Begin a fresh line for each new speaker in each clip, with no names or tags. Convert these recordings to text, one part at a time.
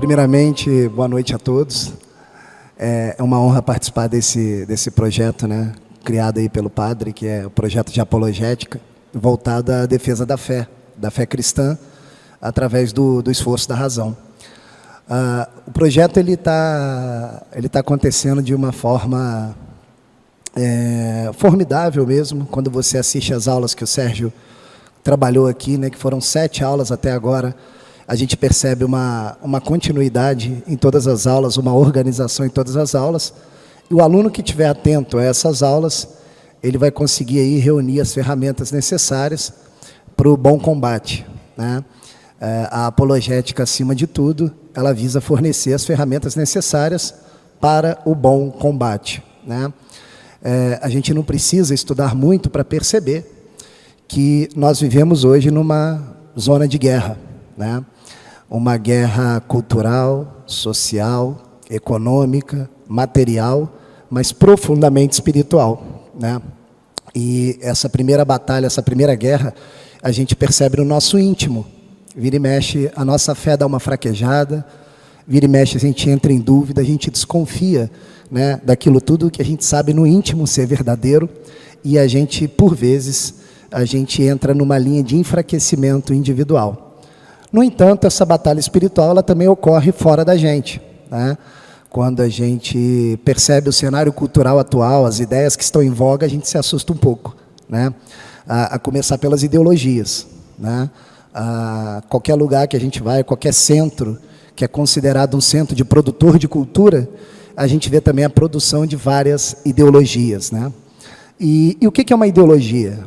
Primeiramente, boa noite a todos. É uma honra participar desse projeto, né, criado aí pelo padre, que é o projeto de apologética, voltado à defesa da fé cristã, através do esforço da razão. O projeto ele tá acontecendo de uma forma formidável mesmo, quando você assiste as aulas que o Sérgio trabalhou aqui, né, que foram 7 aulas até agora. A gente percebe uma continuidade em todas as aulas, uma organização em todas as aulas, e o aluno que estiver atento a essas aulas, ele vai conseguir aí reunir as ferramentas necessárias para o bom combate, né? A apologética, acima de tudo, ela visa fornecer as ferramentas necessárias para o bom combate, né? A gente não precisa estudar muito para perceber que nós vivemos hoje numa zona de guerra, né? Uma guerra cultural, social, econômica, material, mas profundamente espiritual, né? E essa primeira batalha, essa primeira guerra, a gente percebe no nosso íntimo. Vira e mexe, a nossa fé dá uma fraquejada, vira e mexe, a gente entra em dúvida, a gente desconfia, né, daquilo tudo que a gente sabe no íntimo ser verdadeiro, e a gente, por vezes, a gente entra numa linha de enfraquecimento individual. No entanto, essa batalha espiritual ela também ocorre fora da gente, né? Quando a gente percebe o cenário cultural atual, as ideias que estão em voga, a gente se assusta um pouco, né? A começar pelas ideologias, né? Qualquer lugar que a gente vai, qualquer centro que é considerado um centro de produtor de cultura, a gente vê também a produção de várias ideologias, né? E o que é uma ideologia?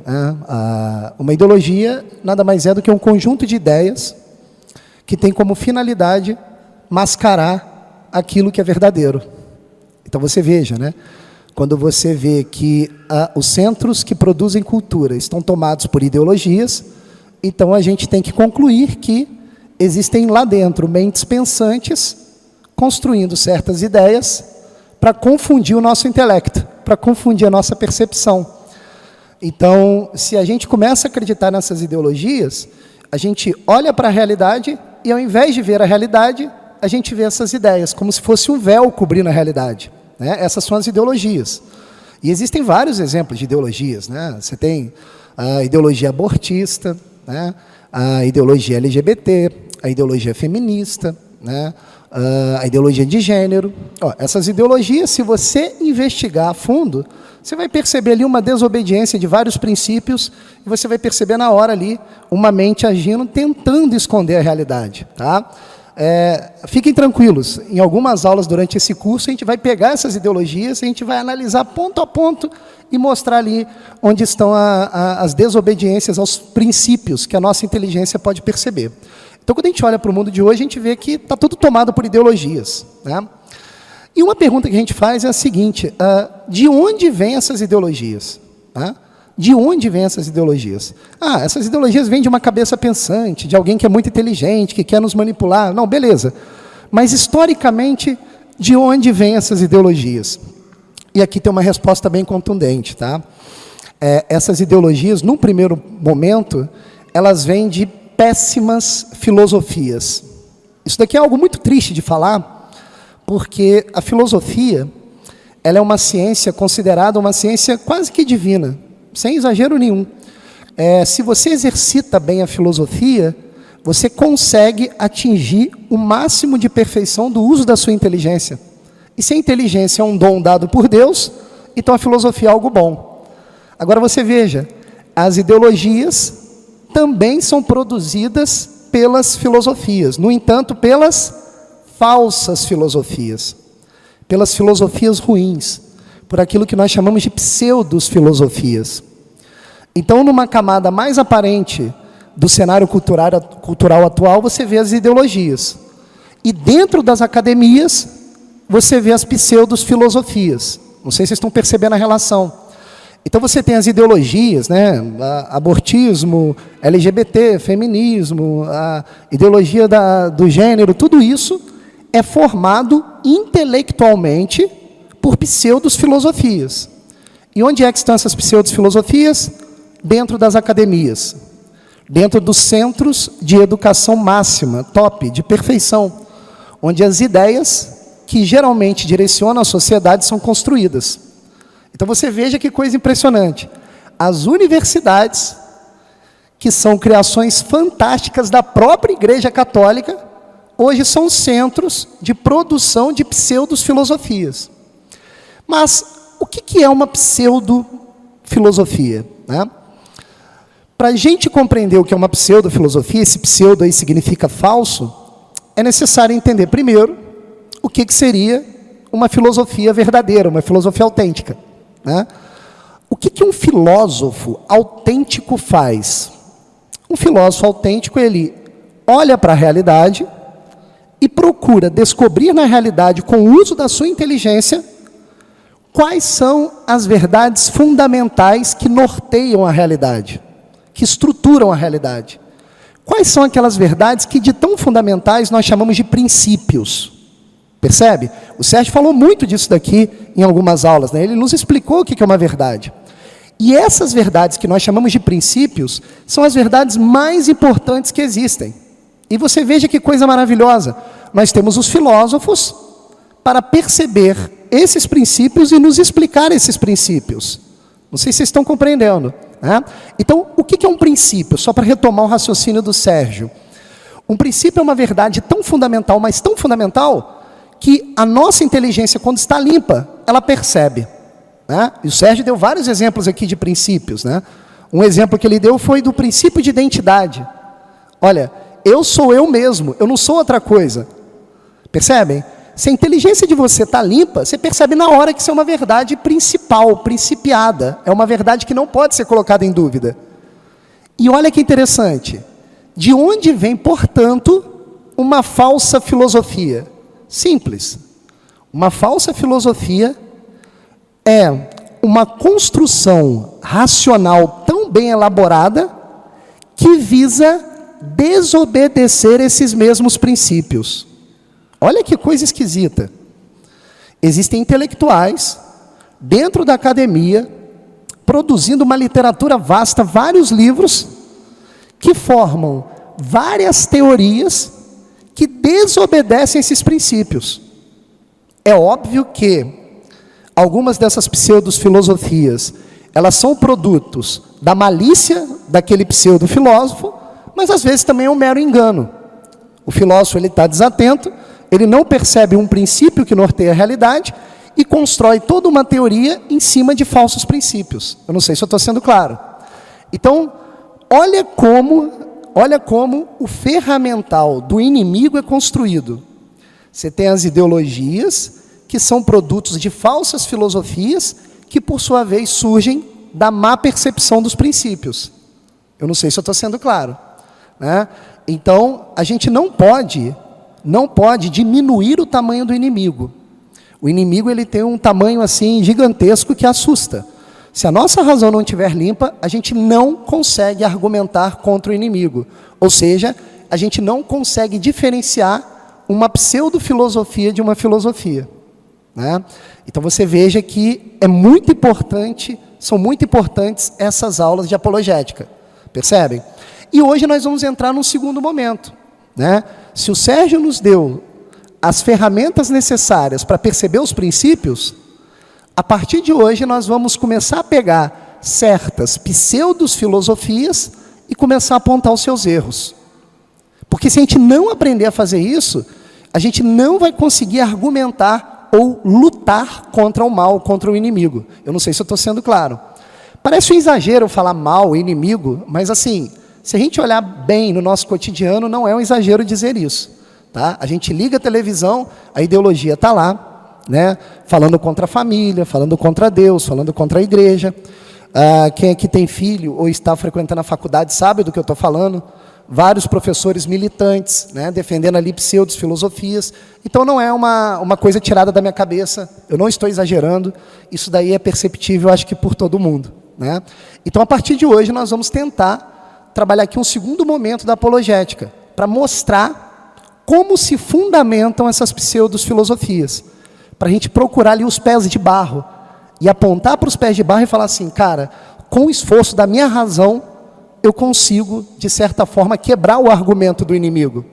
Uma ideologia nada mais é do que um conjunto de ideias que tem como finalidade mascarar aquilo que é verdadeiro. Então você veja, né? Quando você vê que os centros que produzem cultura estão tomados por ideologias, então a gente tem que concluir que existem lá dentro mentes pensantes construindo certas ideias para confundir o nosso intelecto, para confundir a nossa percepção. Então, se a gente começa a acreditar nessas ideologias, a gente olha para a realidade e, ao invés de ver a realidade, a gente vê essas ideias, como se fosse um véu cobrindo a realidade, né? Essas são as ideologias. E existem vários exemplos de ideologias, né? Você tem a ideologia abortista, né? A ideologia LGBT, a ideologia feminista, né? A ideologia de gênero. Essas ideologias, se você investigar a fundo, você vai perceber ali uma desobediência de vários princípios e você vai perceber na hora ali uma mente agindo, tentando esconder a realidade, tá? Fiquem tranquilos, em algumas aulas durante esse curso a gente vai pegar essas ideologias, a gente vai analisar ponto a ponto e mostrar ali onde estão as desobediências aos princípios que a nossa inteligência pode perceber. Então, quando a gente olha para o mundo de hoje, a gente vê que está tudo tomado por ideologias, né? E uma pergunta que a gente faz é a seguinte: de onde vêm essas ideologias? De onde vêm essas ideologias? Essas ideologias vêm de uma cabeça pensante, de alguém que é muito inteligente, que quer nos manipular. Não, beleza. Mas, historicamente, de onde vêm essas ideologias? E aqui tem uma resposta bem contundente, tá? Essas ideologias, num primeiro momento, elas vêm de péssimas filosofias. Isso daqui é algo muito triste de falar, porque a filosofia, ela é uma ciência considerada uma ciência quase que divina, sem exagero nenhum. Se você exercita bem a filosofia, você consegue atingir o máximo de perfeição do uso da sua inteligência. E se a inteligência é um dom dado por Deus, então a filosofia é algo bom. Agora você veja, as ideologias também são produzidas pelas filosofias, no entanto, pelas falsas filosofias, pelas filosofias ruins, por aquilo que nós chamamos de pseudos-filosofias. Então, numa camada mais aparente do cenário cultural atual, você vê as ideologias. E dentro das academias, você vê as pseudos-filosofias. Não sei se vocês estão percebendo a relação. Então você tem as ideologias, né? Abortismo, LGBT, feminismo, a ideologia do gênero, tudo isso é formado intelectualmente por pseudos-filosofias. E onde é que estão essas pseudos-filosofias? Dentro das academias, dentro dos centros de educação máxima, top, de perfeição, onde as ideias que geralmente direcionam a sociedade são construídas. Então você veja que coisa impressionante. As universidades, que são criações fantásticas da própria Igreja Católica, hoje são centros de produção de pseudo-filosofias. Mas o que é uma pseudo-filosofia, né? Para a gente compreender o que é uma pseudo-filosofia, esse pseudo aí significa falso, é necessário entender primeiro o que seria uma filosofia verdadeira, uma filosofia autêntica, né? O que um filósofo autêntico faz? Um filósofo autêntico, ele olha para a realidade e procura descobrir na realidade, com o uso da sua inteligência, quais são as verdades fundamentais que norteiam a realidade, que estruturam a realidade. Quais são aquelas verdades que de tão fundamentais nós chamamos de princípios? Percebe? O Sérgio falou muito disso daqui em algumas aulas, né? Ele nos explicou o que é uma verdade. E essas verdades que nós chamamos de princípios são as verdades mais importantes que existem. E você veja que coisa maravilhosa. Nós temos os filósofos para perceber esses princípios e nos explicar esses princípios. Não sei se vocês estão compreendendo, né? Então, o que é um princípio? Só para retomar o raciocínio do Sérgio. Um princípio é uma verdade tão fundamental, mas tão fundamental, que a nossa inteligência, quando está limpa, ela percebe, né? E o Sérgio deu vários exemplos aqui de princípios, né? Um exemplo que ele deu foi do princípio de identidade. Olha, eu sou eu mesmo, eu não sou outra coisa. Percebem? Se a inteligência de você está limpa, você percebe na hora que isso é uma verdade principal, principiada. É uma verdade que não pode ser colocada em dúvida. E olha que interessante. De onde vem, portanto, uma falsa filosofia? Simples. Uma falsa filosofia é uma construção racional tão bem elaborada que visa desobedecer esses mesmos princípios. Olha que coisa esquisita. Existem intelectuais dentro da academia produzindo uma literatura vasta, vários livros que formam várias teorias que desobedecem esses princípios. É óbvio que algumas dessas pseudo-filosofias, elas são produtos da malícia daquele pseudo-filósofo, mas às vezes também é um mero engano. O filósofo está desatento, ele não percebe um princípio que norteia a realidade e constrói toda uma teoria em cima de falsos princípios. Eu não sei se eu estou sendo claro. Então, olha como o ferramental do inimigo é construído. Você tem as ideologias, que são produtos de falsas filosofias, que por sua vez surgem da má percepção dos princípios. Eu não sei se eu estou sendo claro, né? Então, a gente não pode diminuir o tamanho do inimigo. O inimigo, ele tem um tamanho assim gigantesco que assusta. Se a nossa razão não estiver limpa, a gente não consegue argumentar contra o inimigo. Ou seja, a gente não consegue diferenciar uma pseudo-filosofia de uma filosofia, né? Então você veja que é muito importante, são muito importantes essas aulas de apologética. Percebem? E hoje nós vamos entrar num segundo momento, né? Se o Sérgio nos deu as ferramentas necessárias para perceber os princípios, a partir de hoje nós vamos começar a pegar certas pseudo-filosofias e começar a apontar os seus erros. Porque se a gente não aprender a fazer isso, a gente não vai conseguir argumentar ou lutar contra o mal, contra o inimigo. Eu não sei se eu estou sendo claro. Parece um exagero falar mal, inimigo, mas assim, se a gente olhar bem no nosso cotidiano, não é um exagero dizer isso, tá? A gente liga a televisão, a ideologia está lá, né? Falando contra a família, falando contra Deus, falando contra a igreja. Quem aqui tem filho ou está frequentando a faculdade sabe do que eu estou falando. Vários professores militantes, né, defendendo ali pseudo-filosofias. Então não é uma coisa tirada da minha cabeça, eu não estou exagerando, isso daí é perceptível, acho que por todo mundo, né? Então a partir de hoje nós vamos tentar trabalhar aqui um segundo momento da apologética, para mostrar como se fundamentam essas pseudo-filosofias, para a gente procurar ali os pés de barro, e apontar para os pés de barro e falar assim, cara, com o esforço da minha razão, eu consigo, de certa forma, quebrar o argumento do inimigo.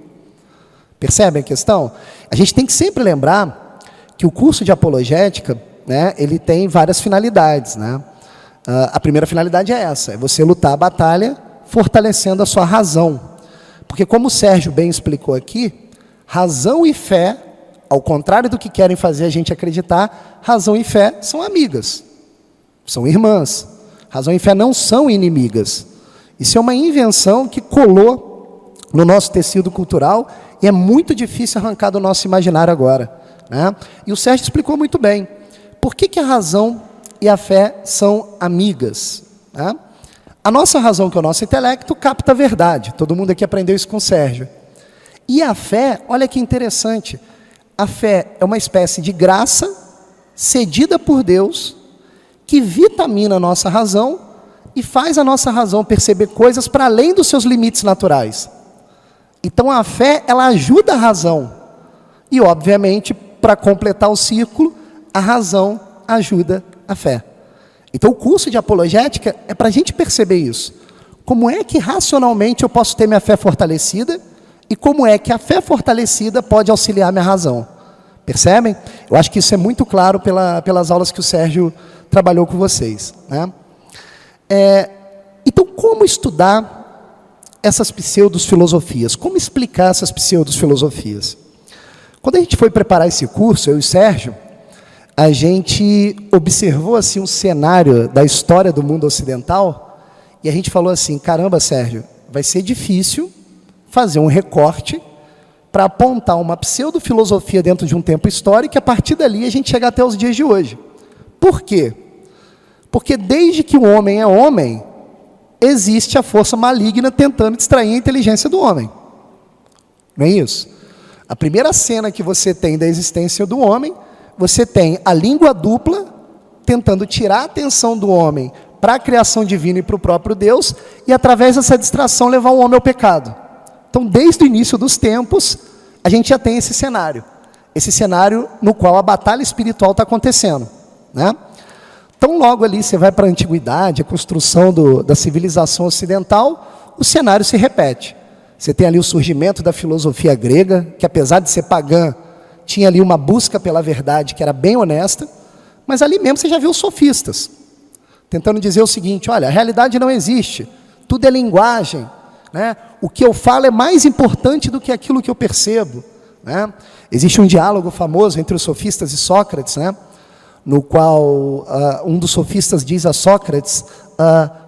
Percebem a questão? A gente tem que sempre lembrar que o curso de apologética, né, ele tem várias finalidades, né? A primeira finalidade é essa, é você lutar a batalha fortalecendo a sua razão. Porque como o Sérgio bem explicou aqui, razão e fé, ao contrário do que querem fazer a gente acreditar, razão e fé são amigas, são irmãs. Razão e fé não são inimigas. Isso é uma invenção que colou no nosso tecido cultural e é muito difícil arrancar do nosso imaginário agora, né? E o Sérgio explicou muito bem. Por que a razão e a fé são amigas, né? A nossa razão, que é o nosso intelecto, capta a verdade. Todo mundo aqui aprendeu isso com o Sérgio. E a fé, olha que interessante, a fé é uma espécie de graça cedida por Deus que vitamina a nossa razão e faz a nossa razão perceber coisas para além dos seus limites naturais. Então a fé, ela ajuda a razão. E, obviamente, para completar o círculo, a razão ajuda a fé. Então o curso de apologética é para a gente perceber isso. Como é que racionalmente eu posso ter minha fé fortalecida e como é que a fé fortalecida pode auxiliar minha razão. Percebem? Eu acho que isso é muito claro pelas aulas que o Sérgio trabalhou com vocês, né? Então, como estudar essas pseudo-filosofias? Como explicar essas pseudo-filosofias? Quando a gente foi preparar esse curso, eu e o Sérgio, a gente observou assim, um cenário da história do mundo ocidental e a gente falou assim, caramba, Sérgio, vai ser difícil fazer um recorte para apontar uma pseudo-filosofia dentro de um tempo histórico e a partir dali a gente chegar até os dias de hoje. Por quê? Porque desde que o homem é homem, existe a força maligna tentando distrair a inteligência do homem. Não é isso? A primeira cena que você tem da existência do homem, você tem a língua dupla tentando tirar a atenção do homem para a criação divina e para o próprio Deus e através dessa distração levar o homem ao pecado. Então, desde o início dos tempos, a gente já tem esse cenário no qual a batalha espiritual está acontecendo, né? Então, logo ali, você vai para a antiguidade, a construção da civilização ocidental, o cenário se repete. Você tem ali o surgimento da filosofia grega, que apesar de ser pagã, tinha ali uma busca pela verdade que era bem honesta, mas ali mesmo você já viu os sofistas, tentando dizer o seguinte, olha, a realidade não existe, tudo é linguagem, né? O que eu falo é mais importante do que aquilo que eu percebo, né? Existe um diálogo famoso entre os sofistas e Sócrates, né? No qual um dos sofistas diz a Sócrates,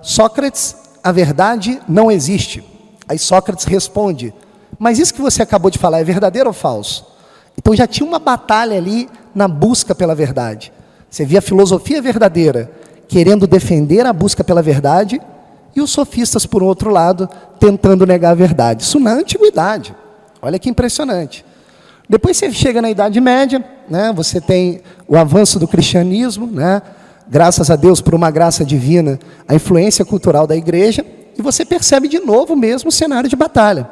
Sócrates, a verdade não existe. Aí Sócrates responde, mas isso que você acabou de falar é verdadeiro ou falso? Então já tinha uma batalha ali na busca pela verdade. Você via a filosofia verdadeira querendo defender a busca pela verdade e os sofistas, por outro lado, tentando negar a verdade. Isso na antiguidade. Olha que impressionante. Depois você chega na Idade Média, né? Você tem o avanço do cristianismo, né? Graças a Deus, por uma graça divina, a influência cultural da igreja, e você percebe de novo o mesmo cenário de batalha,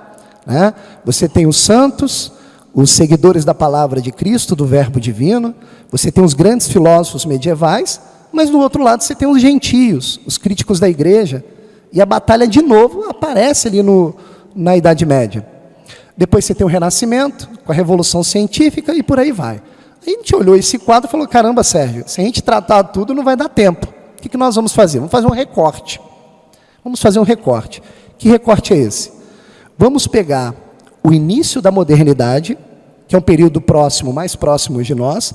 né? Você tem os santos, os seguidores da palavra de Cristo, do verbo divino, você tem os grandes filósofos medievais, mas do outro lado você tem os gentios, os críticos da igreja, e a batalha de novo aparece ali na Idade Média. Depois você tem o Renascimento, com a Revolução Científica e por aí vai. Aí a gente olhou esse quadro e falou, caramba, Sérgio, se a gente tratar tudo não vai dar tempo. O que nós vamos fazer? Vamos fazer um recorte. Vamos fazer um recorte. Que recorte é esse? Vamos pegar o início da modernidade, que é um período próximo, mais próximo de nós,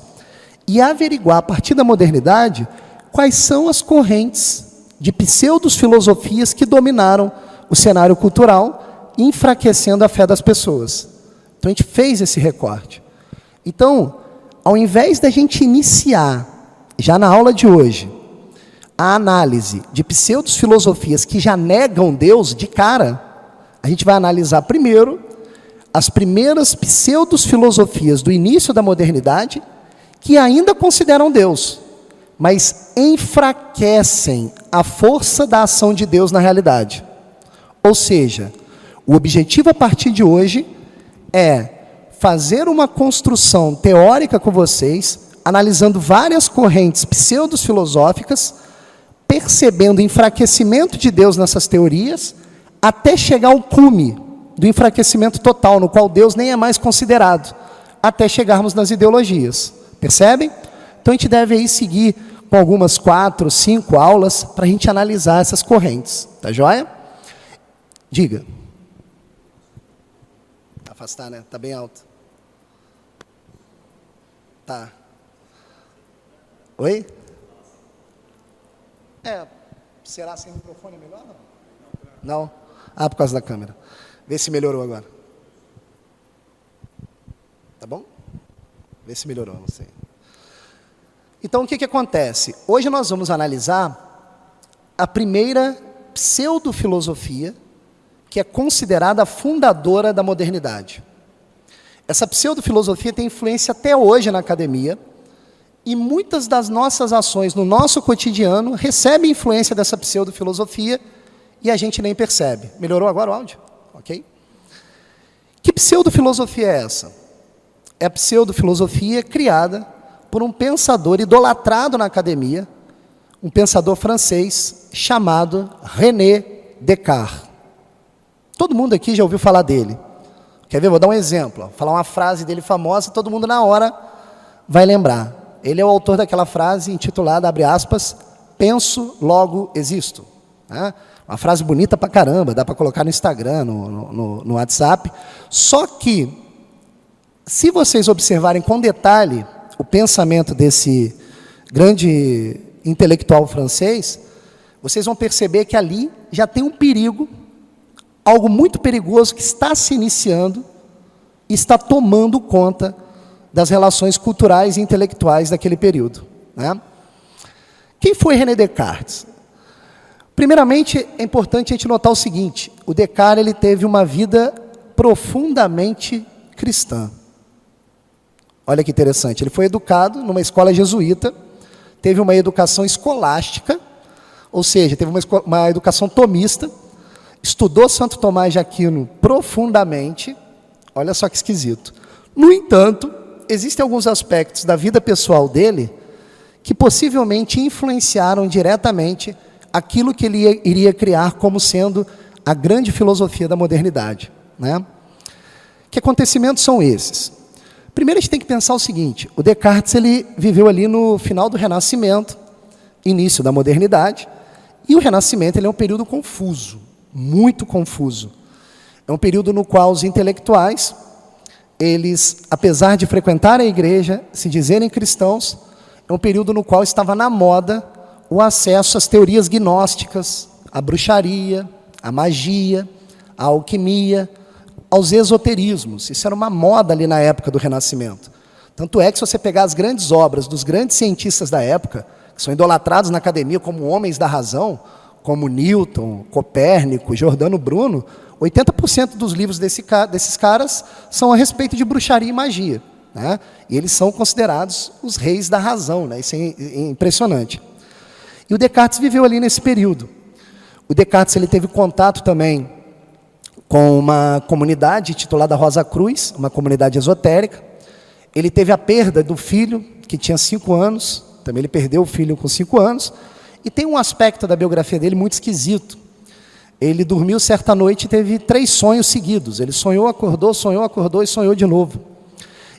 e averiguar a partir da modernidade quais são as correntes de pseudo-filosofias que dominaram o cenário cultural, enfraquecendo a fé das pessoas. Então a gente fez esse recorte. Então, ao invés da gente iniciar, já na aula de hoje, a análise de pseudo-filosofias que já negam Deus de cara, a gente vai analisar primeiro as primeiras pseudo-filosofias do início da modernidade que ainda consideram Deus, mas enfraquecem a força da ação de Deus na realidade. Ou seja, o objetivo a partir de hoje é fazer uma construção teórica com vocês, analisando várias correntes pseudo-filosóficas, percebendo o enfraquecimento de Deus nessas teorias, até chegar ao cume, do enfraquecimento total, no qual Deus nem é mais considerado, até chegarmos nas ideologias. Percebem? Então a gente deve aí seguir com algumas 4, 5 aulas para a gente analisar essas correntes. Tá joia? Diga. Afastar, né? Tá bem alto. Tá. Oi? Será sem microfone é melhor? Não? Ah, por causa da câmera. Vê se melhorou agora. Tá bom? Vê se melhorou, não sei. Então, o que acontece? Hoje nós vamos analisar a primeira pseudofilosofia, que é considerada a fundadora da modernidade. Essa pseudofilosofia tem influência até hoje na academia, e muitas das nossas ações no nosso cotidiano recebem influência dessa pseudofilosofia e a gente nem percebe. Melhorou agora o áudio? Ok? Que pseudofilosofia é essa? É a pseudofilosofia criada por um pensador idolatrado na academia, um pensador francês chamado René Descartes. Todo mundo aqui já ouviu falar dele. Quer ver? Vou dar um exemplo. Vou falar uma frase dele famosa, todo mundo na hora vai lembrar. Ele é o autor daquela frase intitulada, abre aspas, penso, logo existo. Né? Uma frase bonita pra caramba, dá para colocar no Instagram, no WhatsApp. Só que, se vocês observarem com detalhe o pensamento desse grande intelectual francês, vocês vão perceber que ali já tem um perigo, algo muito perigoso que está se iniciando e está tomando conta das relações culturais e intelectuais daquele período. Né? Quem foi René Descartes? Primeiramente, é importante a gente notar o seguinte, o Descartes ele teve uma vida profundamente cristã. Olha que interessante, ele foi educado numa escola jesuíta, teve uma educação escolástica, ou seja, teve uma educação tomista, estudou Santo Tomás de Aquino profundamente, olha só que esquisito. No entanto, existem alguns aspectos da vida pessoal dele que possivelmente influenciaram diretamente aquilo que ele iria criar como sendo a grande filosofia da modernidade. Né? Que acontecimentos são esses? Primeiro a gente tem que pensar o seguinte, o Descartes ele viveu ali no final do Renascimento, início da modernidade, e o Renascimento ele é um período confuso, muito confuso. É um período no qual os intelectuais, eles, apesar de frequentarem a igreja, se dizerem cristãos, é um período no qual estava na moda o acesso às teorias gnósticas, à bruxaria, à magia, à alquimia, aos esoterismos. Isso era uma moda ali na época do Renascimento. Tanto é que se você pegar as grandes obras dos grandes cientistas da época, que são idolatrados na academia como homens da razão, como Newton, Copérnico, Giordano Bruno, 80% dos livros desses caras são a respeito de bruxaria e magia. Né? E eles são considerados os reis da razão. Né? Isso é impressionante. E o Descartes viveu ali nesse período. O Descartes ele teve contato também com uma comunidade titulada Rosa Cruz, uma comunidade esotérica. Ele teve a perda do filho, que tinha 5 anos. Também ele perdeu o filho com 5 anos. E tem um aspecto da biografia dele muito esquisito. Ele dormiu certa noite e teve 3 sonhos seguidos. Ele sonhou, acordou e sonhou de novo.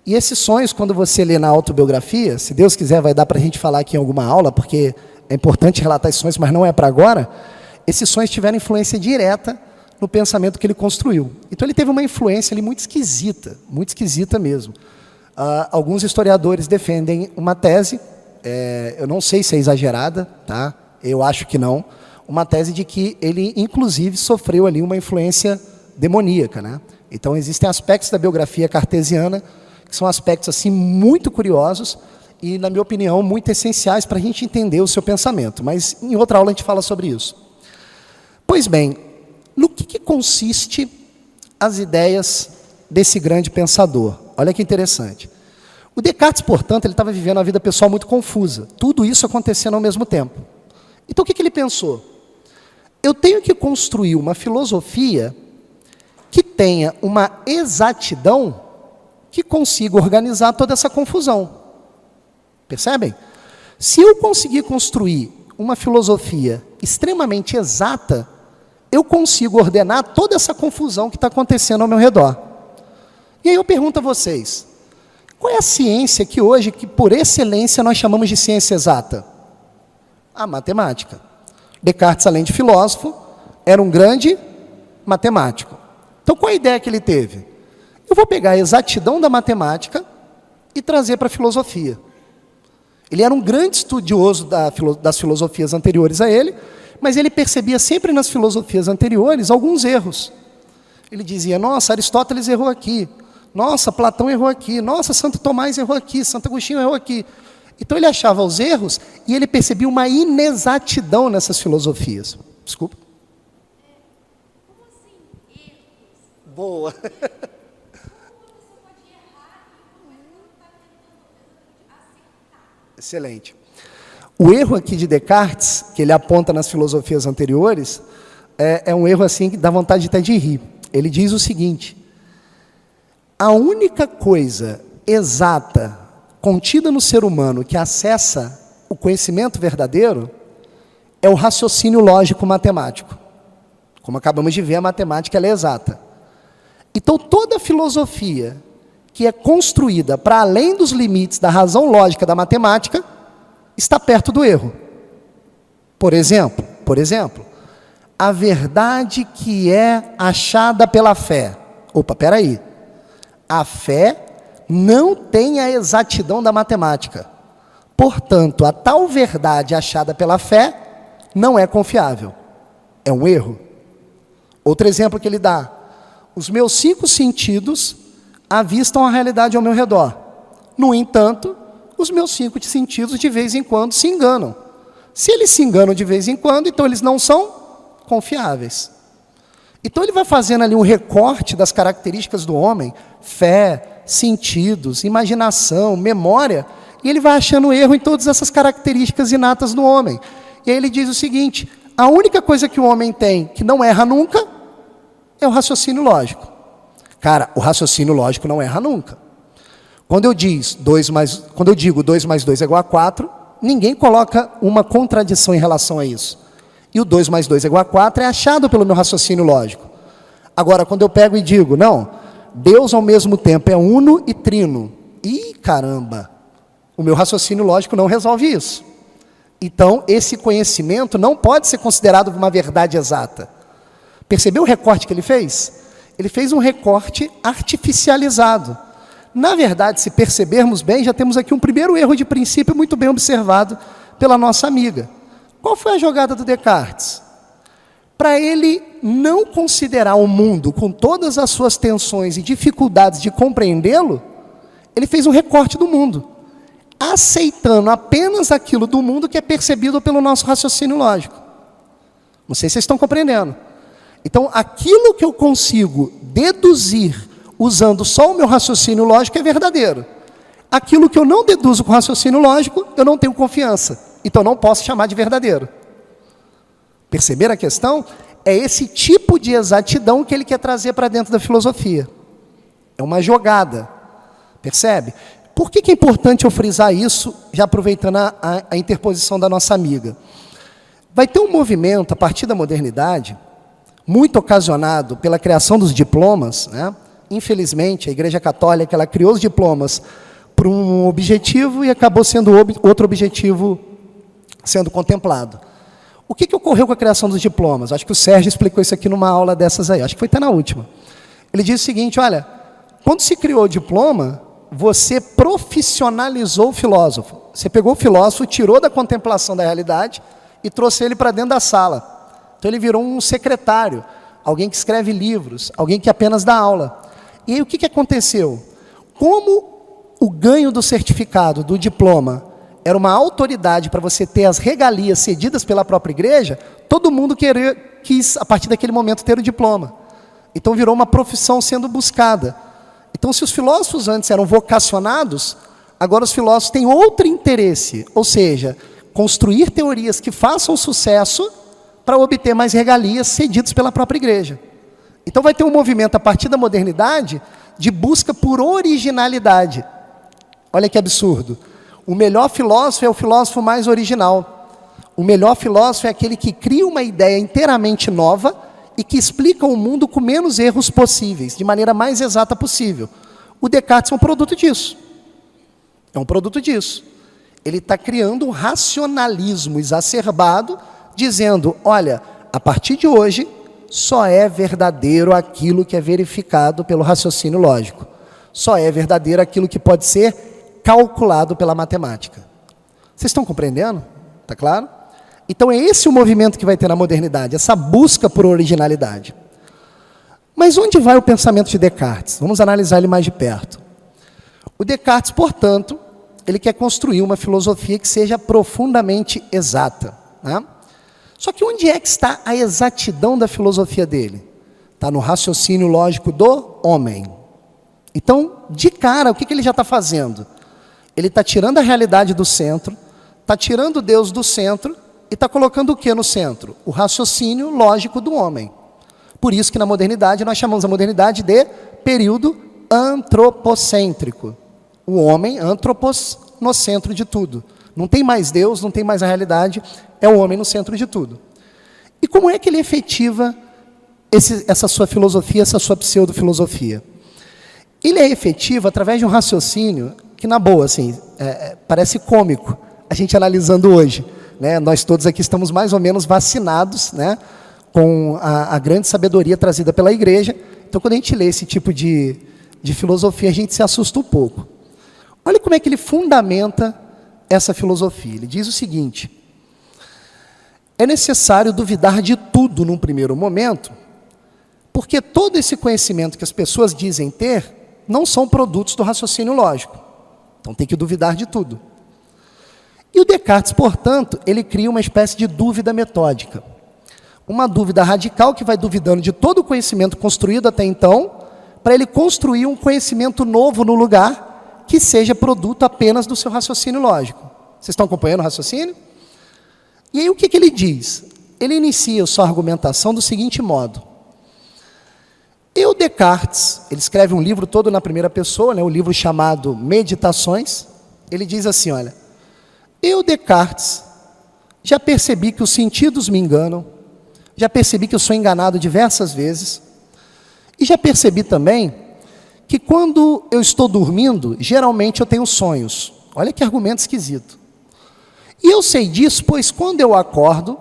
E esses sonhos, quando você lê na autobiografia, se Deus quiser vai dar para a gente falar aqui em alguma aula, porque é importante relatar esses sonhos, mas não é para agora, esses sonhos tiveram influência direta no pensamento que ele construiu. Então ele teve uma influência ali muito esquisita mesmo. Alguns historiadores defendem uma tese, eu não sei se é exagerada, tá? Eu acho que não, uma tese de que ele, inclusive, sofreu ali uma influência demoníaca. Né? Então, existem aspectos da biografia cartesiana que são aspectos assim, muito curiosos e, na minha opinião, muito essenciais para a gente entender o seu pensamento. Mas, em outra aula, a gente fala sobre isso. Pois bem, no que consiste as ideias desse grande pensador? Olha que interessante. O Descartes, portanto, ele estava vivendo uma vida pessoal muito confusa. Tudo isso acontecendo ao mesmo tempo. Então, o que ele pensou? Eu tenho que construir uma filosofia que tenha uma exatidão que consiga organizar toda essa confusão. Percebem? Se eu conseguir construir uma filosofia extremamente exata, eu consigo ordenar toda essa confusão que está acontecendo ao meu redor. E aí eu pergunto a vocês, qual é a ciência que hoje, que por excelência nós chamamos de ciência exata? A matemática. Descartes, além de filósofo, era um grande matemático. Então, qual a ideia que ele teve? Eu vou pegar a exatidão da matemática e trazer para a filosofia. Ele era um grande estudioso das filosofias anteriores a ele, mas ele percebia sempre nas filosofias anteriores alguns erros. Ele dizia, nossa, Aristóteles errou aqui, nossa, Platão errou aqui, nossa, Santo Tomás errou aqui, Santo Agostinho errou aqui. Então ele achava os erros e ele percebia uma inexatidão nessas filosofias. Desculpa.
Como assim, erros?
Boa. Excelente. O erro aqui de Descartes, que ele aponta nas filosofias anteriores, é um erro assim que dá vontade até de rir. Ele diz o seguinte, a única coisa exata contida no ser humano que acessa o conhecimento verdadeiro é o raciocínio lógico matemático. Como acabamos de ver, a matemática ela é exata. Então, toda filosofia que é construída para além dos limites da razão lógica da matemática está perto do erro. Por exemplo, a verdade que é achada pela fé. Opa, peraí. A fé não tem a exatidão da matemática. Portanto, a tal verdade achada pela fé não é confiável. É um erro. Outro exemplo que ele dá. Os meus 5 sentidos avistam a realidade ao meu redor. No entanto, os meus 5 sentidos de vez em quando se enganam. Se eles se enganam de vez em quando, então eles não são confiáveis. Então ele vai fazendo ali um recorte das características do homem, fé, sentidos, imaginação, memória, e ele vai achando erro em todas essas características inatas do homem. E aí ele diz o seguinte, a única coisa que o homem tem que não erra nunca é o raciocínio lógico. Cara, o raciocínio lógico não erra nunca. Quando eu digo 2 mais 2 é igual a 4, ninguém coloca uma contradição em relação a isso. E o 2 mais 2 é igual a 4 é achado pelo meu raciocínio lógico. Agora, quando eu pego e digo, não, Deus ao mesmo tempo é uno e trino. Ih, caramba, o meu raciocínio lógico não resolve isso. Então, esse conhecimento não pode ser considerado uma verdade exata. Percebeu o recorte que ele fez? Ele fez um recorte artificializado. Na verdade, se percebermos bem, já temos aqui um primeiro erro de princípio muito bem observado pela nossa amiga. Qual foi a jogada do Descartes? Para ele não considerar o mundo com todas as suas tensões e dificuldades de compreendê-lo, ele fez um recorte do mundo, aceitando apenas aquilo do mundo que é percebido pelo nosso raciocínio lógico. Não sei se vocês estão compreendendo. Então, aquilo que eu consigo deduzir usando só o meu raciocínio lógico é verdadeiro. Aquilo que eu não deduzo com raciocínio lógico, eu não tenho confiança. Então, não posso chamar de verdadeiro. Perceber a questão? É esse tipo de exatidão que ele quer trazer para dentro da filosofia. É uma jogada. Percebe? Por que é importante eu frisar isso, já aproveitando a interposição da nossa amiga? Vai ter um movimento, a partir da modernidade, muito ocasionado pela criação dos diplomas, né? Infelizmente, a Igreja Católica ela criou os diplomas para um objetivo e acabou sendo outro objetivo sendo contemplado. O que ocorreu com a criação dos diplomas? Acho que o Sérgio explicou isso aqui numa aula dessas aí, acho que foi até na última. Ele diz o seguinte, olha, quando se criou o diploma, você profissionalizou o filósofo. Você pegou o filósofo, tirou da contemplação da realidade e trouxe ele para dentro da sala. Então ele virou um secretário, alguém que escreve livros, alguém que apenas dá aula. E aí o que aconteceu? Como o ganho do certificado, do diploma, era uma autoridade para você ter as regalias cedidas pela própria igreja, todo mundo quis, a partir daquele momento, ter o diploma. Então virou uma profissão sendo buscada. Então, se os filósofos antes eram vocacionados, agora os filósofos têm outro interesse, ou seja, construir teorias que façam sucesso para obter mais regalias cedidas pela própria igreja. Então vai ter um movimento a partir da modernidade de busca por originalidade. Olha que absurdo. O melhor filósofo é o filósofo mais original. O melhor filósofo é aquele que cria uma ideia inteiramente nova
e que explica o mundo com menos erros possíveis, de maneira mais exata possível. O Descartes é um produto disso. É um produto disso. Ele está criando um racionalismo exacerbado, dizendo, olha, a partir de hoje, só é verdadeiro aquilo que é verificado pelo raciocínio lógico. Só é verdadeiro aquilo que pode ser calculado pela matemática. Vocês estão compreendendo? Está claro? Então é esse o movimento que vai ter na modernidade, essa busca por originalidade. Mas onde vai o pensamento de Descartes? Vamos analisar ele mais de perto. O Descartes, portanto, ele quer construir uma filosofia que seja profundamente exata, né? Só que onde é que está a exatidão da filosofia dele? Está no raciocínio lógico do homem. Então, de cara, o que ele já está fazendo? Ele está tirando a realidade do centro, está tirando Deus do centro e está colocando o que no centro? O raciocínio lógico do homem. Por isso que na modernidade, nós chamamos a modernidade de período antropocêntrico. O homem, antropos, no centro de tudo. Não tem mais Deus, não tem mais a realidade, é o homem no centro de tudo. E como é que ele efetiva essa sua filosofia, essa sua pseudo-filosofia? Ele é efetivo através de um raciocínio que, na boa, assim, parece cômico, a gente analisando hoje, né? Nós todos aqui estamos mais ou menos vacinados, né, com a grande sabedoria trazida pela igreja. Então, quando a gente lê esse tipo de filosofia, a gente se assusta um pouco. Olha como é que ele fundamenta essa filosofia. Ele diz o seguinte: é necessário duvidar de tudo num primeiro momento, porque todo esse conhecimento que as pessoas dizem ter não são produtos do raciocínio lógico. Então tem que duvidar de tudo. E o Descartes, portanto, ele cria uma espécie de dúvida metódica. Uma dúvida radical que vai duvidando de todo o conhecimento construído até então, para ele construir um conhecimento novo no lugar que seja produto apenas do seu raciocínio lógico. Vocês estão acompanhando o raciocínio? E aí o que ele diz? Ele inicia a sua argumentação do seguinte modo: eu, Descartes, ele escreve um livro todo na primeira pessoa, né, um livro chamado Meditações. Ele diz assim, olha, eu, Descartes, já percebi que os sentidos me enganam, já percebi que eu sou enganado diversas vezes, e já percebi também que quando eu estou dormindo, geralmente eu tenho sonhos. Olha que argumento esquisito. E eu sei disso, pois quando eu acordo,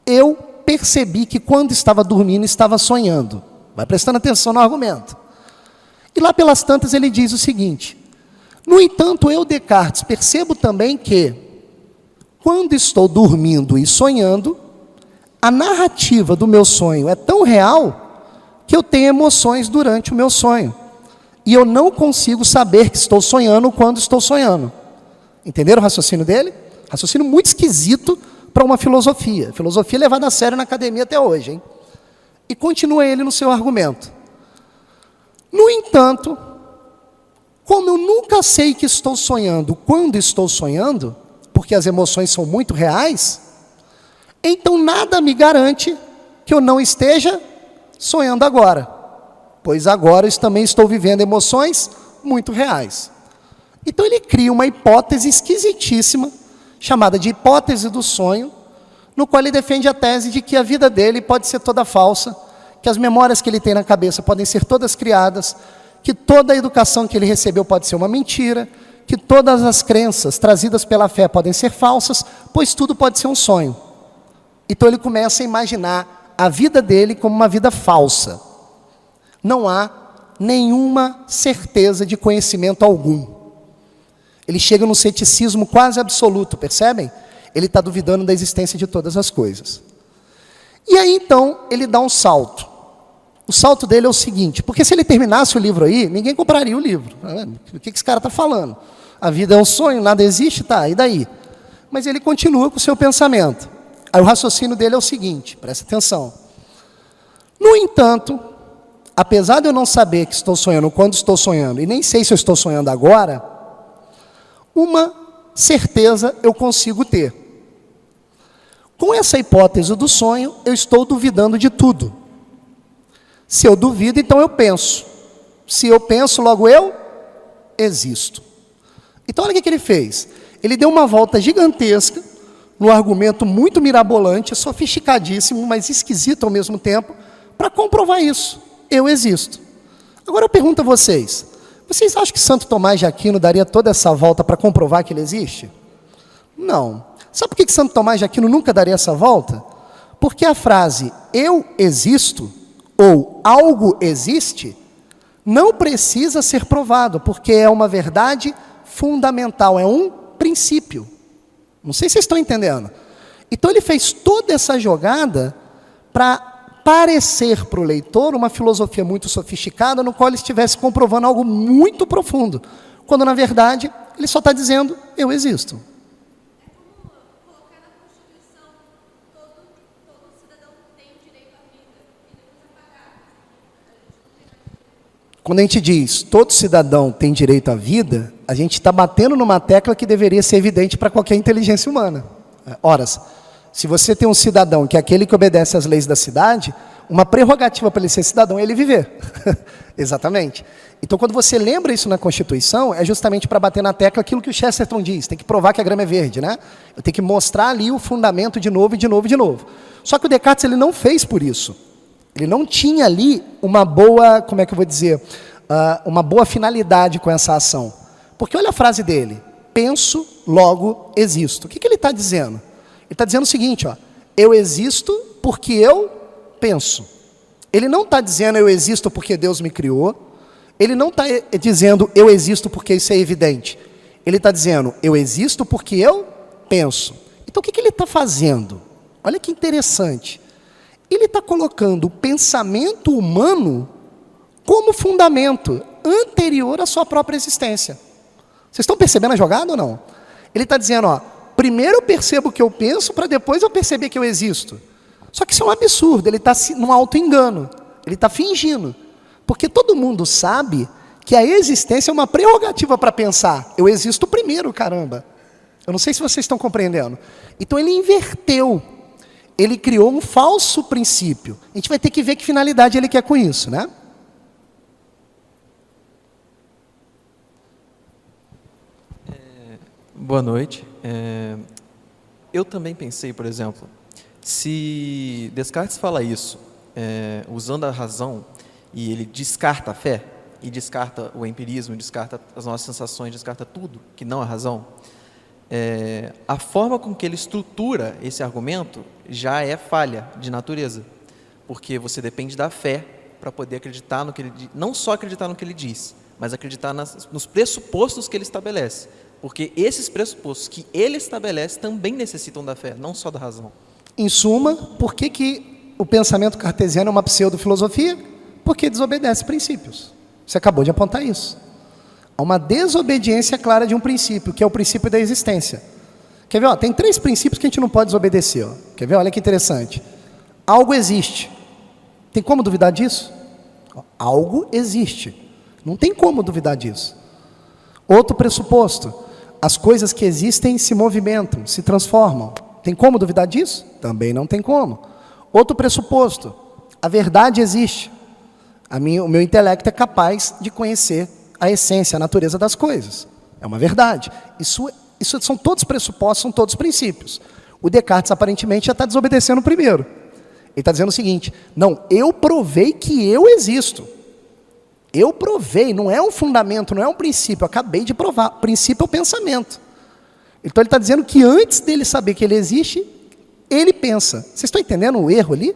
eu percebi que quando estava dormindo, estava sonhando. Vai prestando atenção no argumento. E lá pelas tantas ele diz o seguinte: no entanto, eu, Descartes, percebo também que, quando estou dormindo e sonhando, a narrativa do meu sonho é tão real que eu tenho emoções durante o meu sonho. E eu não consigo saber que estou sonhando quando estou sonhando. Entenderam o raciocínio dele? Raciocínio muito esquisito para uma filosofia. Filosofia levada a sério na academia até hoje, hein? E continua ele no seu argumento. No entanto, como eu nunca sei que estou sonhando quando estou sonhando, porque as emoções são muito reais, então nada me garante que eu não esteja sonhando agora, pois agora eu também estou vivendo emoções muito reais. Então ele cria uma hipótese esquisitíssima, chamada de hipótese do sonho, no qual ele defende a tese de que a vida dele pode ser toda falsa, que as memórias que ele tem na cabeça podem ser todas criadas, que toda a educação que ele recebeu pode ser uma mentira, que todas as crenças trazidas pela fé podem ser falsas, pois tudo pode ser um sonho. Então ele começa a imaginar a vida dele como uma vida falsa. Não há nenhuma certeza de conhecimento algum. Ele chega num ceticismo quase absoluto, percebem? Ele está duvidando da existência de todas as coisas. E aí então ele dá um salto. O salto dele é o seguinte, porque se ele terminasse o livro aí, ninguém compraria o livro. O que esse cara está falando? A vida é um sonho, nada existe, tá, e daí? Mas ele continua com o seu pensamento. Aí o raciocínio dele é o seguinte, presta atenção. No entanto, apesar de eu não saber que estou sonhando quando estou sonhando, e nem sei se eu estou sonhando agora, uma certeza eu consigo ter. Com essa hipótese do sonho, eu estou duvidando de tudo. Se eu duvido, então eu penso. Se eu penso, logo eu existo. Então olha o que ele fez. Ele deu uma volta gigantesca, num argumento muito mirabolante, sofisticadíssimo, mas esquisito ao mesmo tempo, para comprovar isso. Eu existo. Agora eu pergunto a vocês, vocês acham que Santo Tomás de Aquino daria toda essa volta para comprovar que ele existe? Não. Sabe por que Santo Tomás de Aquino nunca daria essa volta? Porque a frase eu existo, ou algo existe, não precisa ser provado, porque é uma verdade fundamental, é um princípio. Não sei se vocês estão entendendo. Então ele fez toda essa jogada para parecer para o leitor uma filosofia muito sofisticada, no qual ele estivesse comprovando algo muito profundo, quando na verdade ele só está dizendo, eu existo.
Colocar na Constituição todo cidadão tem direito à vida e depois apagar.
Quando a gente diz, todo cidadão tem direito à vida, a gente está batendo numa tecla que deveria ser evidente para qualquer inteligência humana. Ora, se você tem um cidadão que é aquele que obedece às leis da cidade, uma prerrogativa para ele ser cidadão é ele viver. Exatamente. Então, quando você lembra isso na Constituição, é justamente para bater na tecla aquilo que o Chesterton diz, tem que provar que a grama é verde, né? Eu tenho que mostrar ali o fundamento de novo, e de novo, e de novo. Só que o Descartes ele não fez por isso. Ele não tinha ali uma boa, como é que eu vou dizer, uma boa finalidade com essa ação. Porque olha a frase dele, penso, logo existo. O que ele está dizendo? Ele está dizendo o seguinte, ó, eu existo porque eu penso. Ele não está dizendo eu existo porque Deus me criou. Ele não está dizendo eu existo porque isso é evidente. Ele está dizendo eu existo porque eu penso. Então o que ele está fazendo? Olha que interessante. Ele está colocando o pensamento humano como fundamento anterior à sua própria existência. Vocês estão percebendo a jogada ou não? Ele está dizendo, ó, primeiro eu percebo o que eu penso para depois eu perceber que eu existo. Só que isso é um absurdo, ele está num auto-engano, ele está fingindo. Porque todo mundo sabe que a existência é uma prerrogativa para pensar. Eu existo primeiro, caramba. Eu não sei se vocês estão compreendendo. Então ele inverteu. Ele criou um falso princípio. A gente vai ter que ver que finalidade ele quer com isso, né?
Boa noite. Eu também pensei, por exemplo, se Descartes fala isso, usando a razão, e ele descarta a fé, e descarta o empirismo, descarta as nossas sensações, descarta tudo que não é razão, a forma com que ele estrutura esse argumento já é falha de natureza, porque você depende da fé para poder acreditar no que ele diz, não só acreditar no que ele diz, mas acreditar nos pressupostos que ele estabelece, porque esses pressupostos que ele estabelece também necessitam da fé, não só da razão.
Em suma, por que o pensamento cartesiano é uma pseudo-filosofia? Porque desobedece princípios. Você acabou de apontar isso. Há uma desobediência clara de um princípio, que é o princípio da existência. Quer ver? Ó, tem 3 princípios que a gente não pode desobedecer. Ó. Quer ver? Olha que interessante. Algo existe. Tem como duvidar disso? Ó, algo existe. Não tem como duvidar disso. Outro pressuposto. As coisas que existem se movimentam, se transformam. Tem como duvidar disso? Também não tem como. Outro pressuposto. A verdade existe. O meu intelecto é capaz de conhecer a essência, a natureza das coisas. É uma verdade. Isso são todos pressupostos, são todos princípios. O Descartes, aparentemente, já está desobedecendo o primeiro. Ele está dizendo o seguinte, não, eu provei que eu existo. Eu provei, não é um fundamento, não é um princípio, eu acabei de provar. O princípio é o pensamento. Então ele está dizendo que antes dele saber que ele existe, ele pensa. Vocês estão entendendo o erro ali?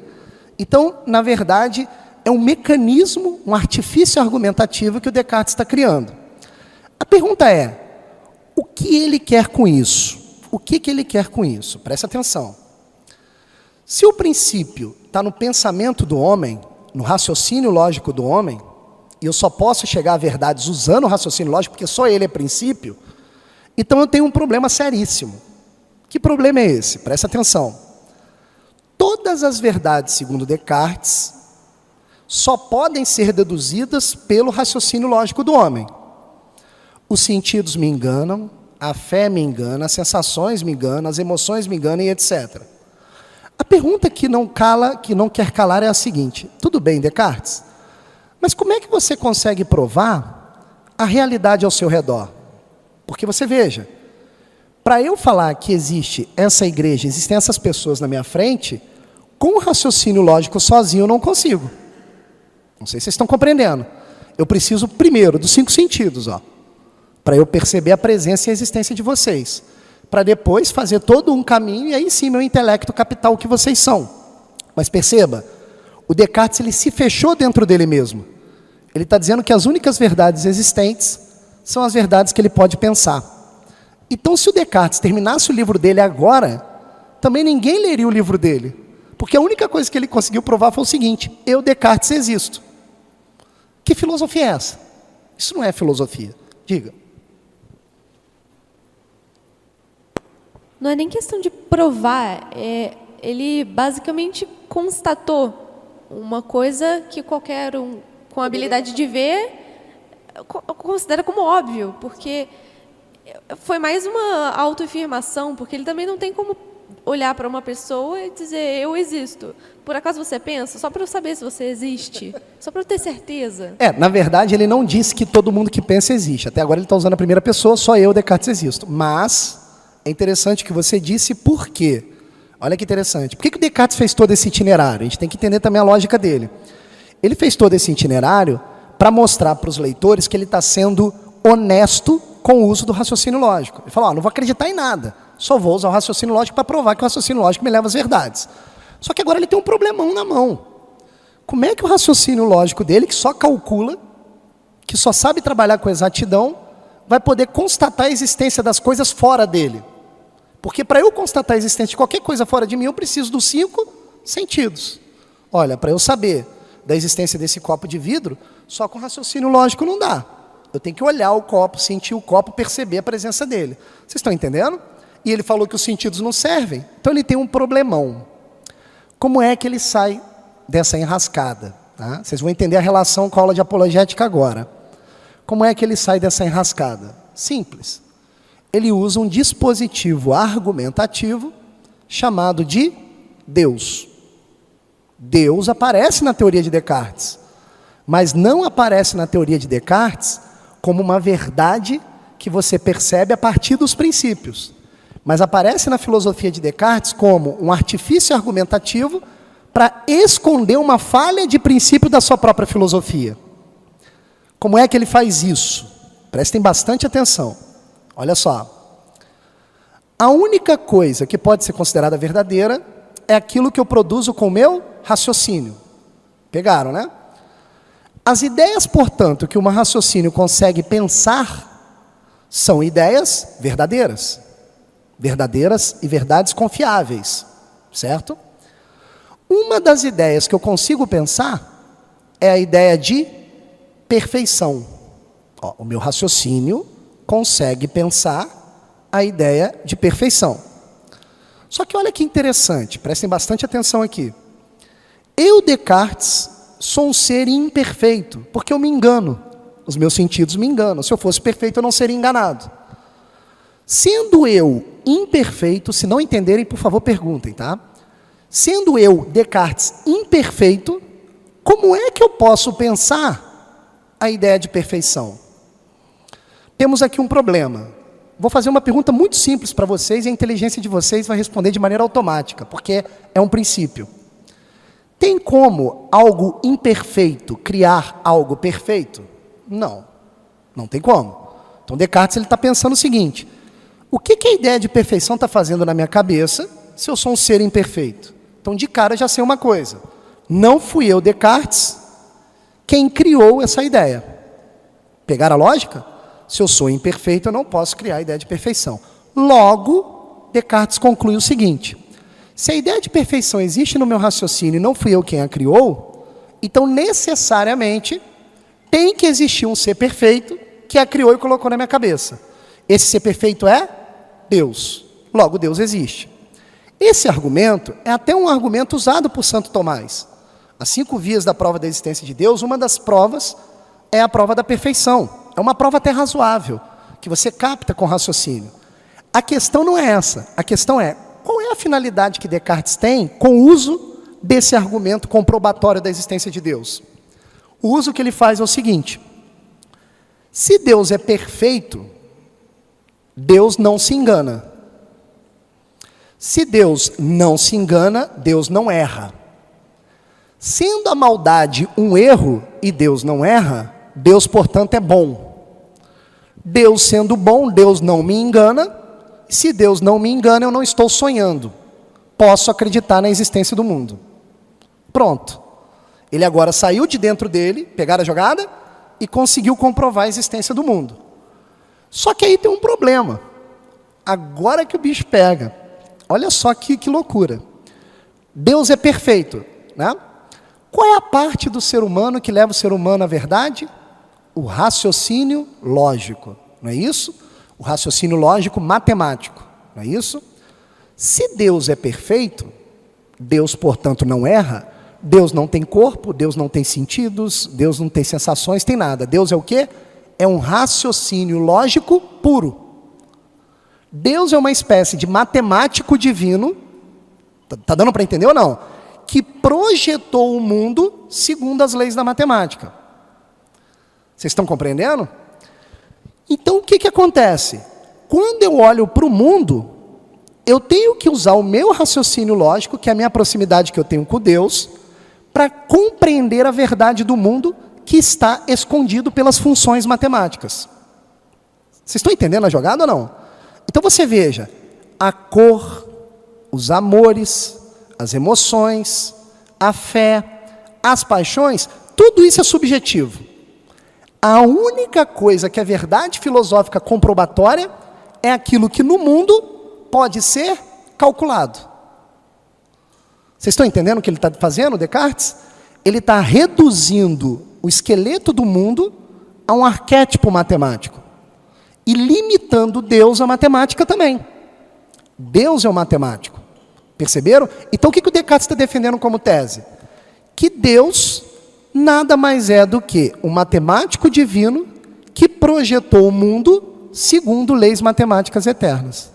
Então, na verdade, é um mecanismo, um artifício argumentativo que o Descartes está criando. A pergunta é, o que ele quer com isso? O que ele quer com isso? Presta atenção. Se o princípio está no pensamento do homem, no raciocínio lógico do homem, e eu só posso chegar a verdades usando o raciocínio lógico, porque só ele é princípio, então eu tenho um problema seríssimo. Que problema é esse? Presta atenção. Todas as verdades, segundo Descartes, só podem ser deduzidas pelo raciocínio lógico do homem. Os sentidos me enganam, a fé me engana, as sensações me enganam, as emoções me enganam e etc. A pergunta que não quer calar é a seguinte, tudo bem, Descartes, mas como é que você consegue provar a realidade ao seu redor? Porque você veja, Para eu falar que existe essa igreja, existem essas pessoas na minha frente, com raciocínio lógico sozinho eu não consigo. Não sei se vocês estão compreendendo. Eu preciso primeiro dos 5 sentidos, para eu perceber a presença e a existência de vocês. Para depois fazer todo um caminho e aí sim meu intelecto captar o que vocês são. Mas perceba, o Descartes ele se fechou dentro dele mesmo. Ele está dizendo que as únicas verdades existentes são as verdades que ele pode pensar. Então, se o Descartes terminasse o livro dele agora, também ninguém leria o livro dele. Porque a única coisa que ele conseguiu provar foi o seguinte: eu, Descartes, existo. Que filosofia é essa? Isso não é filosofia. Diga.
Não é nem questão de provar, ele basicamente constatou uma coisa que qualquer um com habilidade de ver considera como óbvio, porque foi mais uma autoafirmação, porque ele também não tem como olhar para uma pessoa e dizer, eu existo. Por acaso você pensa? Só para eu saber se você existe. Só para eu ter certeza.
Na verdade, ele não disse que todo mundo que pensa existe. Até agora ele está usando a primeira pessoa, só eu, Descartes, existo. Mas é interessante que você disse por quê. Olha que interessante. Por que o Descartes fez todo esse itinerário? A gente tem que entender também a lógica dele. Ele fez todo esse itinerário para mostrar para os leitores que ele está sendo honesto com o uso do raciocínio lógico. Ele falou, não vou acreditar em nada, só vou usar o raciocínio lógico para provar que o raciocínio lógico me leva às verdades. Só que agora ele tem um problemão na mão. Como é que o raciocínio lógico dele, que só calcula, que só sabe trabalhar com exatidão, vai poder constatar a existência das coisas fora dele? Porque para eu constatar a existência de qualquer coisa fora de mim, eu preciso dos 5 sentidos. Olha, para eu saber da existência desse copo de vidro, só com raciocínio lógico não dá. Eu tenho que olhar o copo, sentir o copo, perceber a presença dele. Vocês estão entendendo? E ele falou que os sentidos não servem. Então ele tem um problemão. Como é que ele sai dessa enrascada? Tá? Vocês vão entender a relação com a aula de apologética agora. Como é que ele sai dessa enrascada? Simples. Ele usa um dispositivo argumentativo chamado de Deus. Deus aparece na teoria de Descartes, mas não aparece na teoria de Descartes como uma verdade que você percebe a partir dos princípios, mas aparece na filosofia de Descartes como um artifício argumentativo para esconder uma falha de princípio da sua própria filosofia. Como é que ele faz isso? Prestem bastante atenção. Olha só. A única coisa que pode ser considerada verdadeira é aquilo que eu produzo com o meu raciocínio. Pegaram, né? As ideias, portanto, que um raciocínio consegue pensar são ideias verdadeiras. Verdadeiras e verdades confiáveis. Certo? Uma das ideias que eu consigo pensar é a ideia de perfeição. O meu raciocínio consegue pensar a ideia de perfeição. Só que olha que interessante, prestem bastante atenção aqui. Eu, Descartes, sou um ser imperfeito, porque eu me engano. Os meus sentidos me enganam. Se eu fosse perfeito, eu não seria enganado. Sendo eu imperfeito, se não entenderem, por favor, perguntem, tá? Sendo eu, Descartes, imperfeito, como é que eu posso pensar a ideia de perfeição? Temos aqui um problema. Vou fazer uma pergunta muito simples para vocês e a inteligência de vocês vai responder de maneira automática, porque é um princípio. Tem como algo imperfeito criar algo perfeito? Não, não tem como. Então Descartes está pensando o seguinte: o que a ideia de perfeição está fazendo na minha cabeça se eu sou um ser imperfeito? Então de cara já sei uma coisa: não fui eu, Descartes, quem criou essa ideia. Pegaram a lógica? Se eu sou imperfeito, eu não posso criar a ideia de perfeição. Logo, Descartes conclui o seguinte: se a ideia de perfeição existe no meu raciocínio e não fui eu quem a criou, então necessariamente tem que existir um ser perfeito que a criou e colocou na minha cabeça. Esse ser perfeito é Deus. Logo, Deus existe. Esse argumento é até um argumento usado por Santo Tomás. As 5 vias da prova da existência de Deus, uma das provas é a prova da perfeição. É uma prova até razoável, que você capta com raciocínio. A questão não é essa. A questão é, qual é a finalidade que Descartes tem com o uso desse argumento comprobatório da existência de Deus? O uso que ele faz é o seguinte: se Deus é perfeito, Deus não se engana. Se Deus não se engana, Deus não erra. Sendo a maldade um erro e Deus não erra, Deus, portanto, é bom. Deus sendo bom, Deus não me engana. Se Deus não me engana, eu não estou sonhando. Posso acreditar na existência do mundo. Pronto. Ele agora saiu de dentro dele, pegaram a jogada, e conseguiu comprovar a existência do mundo. Só que aí tem um problema. Agora que o bicho pega. Olha só que loucura. Deus é perfeito, né? Qual é a parte do ser humano que leva o ser humano à verdade? O raciocínio lógico, não é isso? O raciocínio lógico matemático, não é isso? Se Deus é perfeito, Deus, portanto, não erra, Deus não tem corpo, Deus não tem sentidos, Deus não tem sensações, tem nada. Deus é o quê? É um raciocínio lógico puro. Deus é uma espécie de matemático divino, tá dando para entender ou não? Que projetou o mundo segundo as leis da matemática. Vocês estão compreendendo? Então o que acontece? Quando eu olho para o mundo, eu tenho que usar o meu raciocínio lógico, que é a minha proximidade que eu tenho com Deus, para compreender a verdade do mundo que está escondido pelas funções matemáticas. Vocês estão entendendo a jogada ou não? Então você veja, a cor, os amores, as emoções, a fé, as paixões, tudo isso é subjetivo. A única coisa que é verdade filosófica comprobatória é aquilo que no mundo pode ser calculado. Vocês estão entendendo o que ele está fazendo, Descartes? Ele está reduzindo o esqueleto do mundo a um arquétipo matemático. E limitando Deus à matemática também. Deus é o matemático. Perceberam? Então o que o Descartes está defendendo como tese? Que Deus nada mais é do que um matemático divino que projetou o mundo segundo leis matemáticas eternas.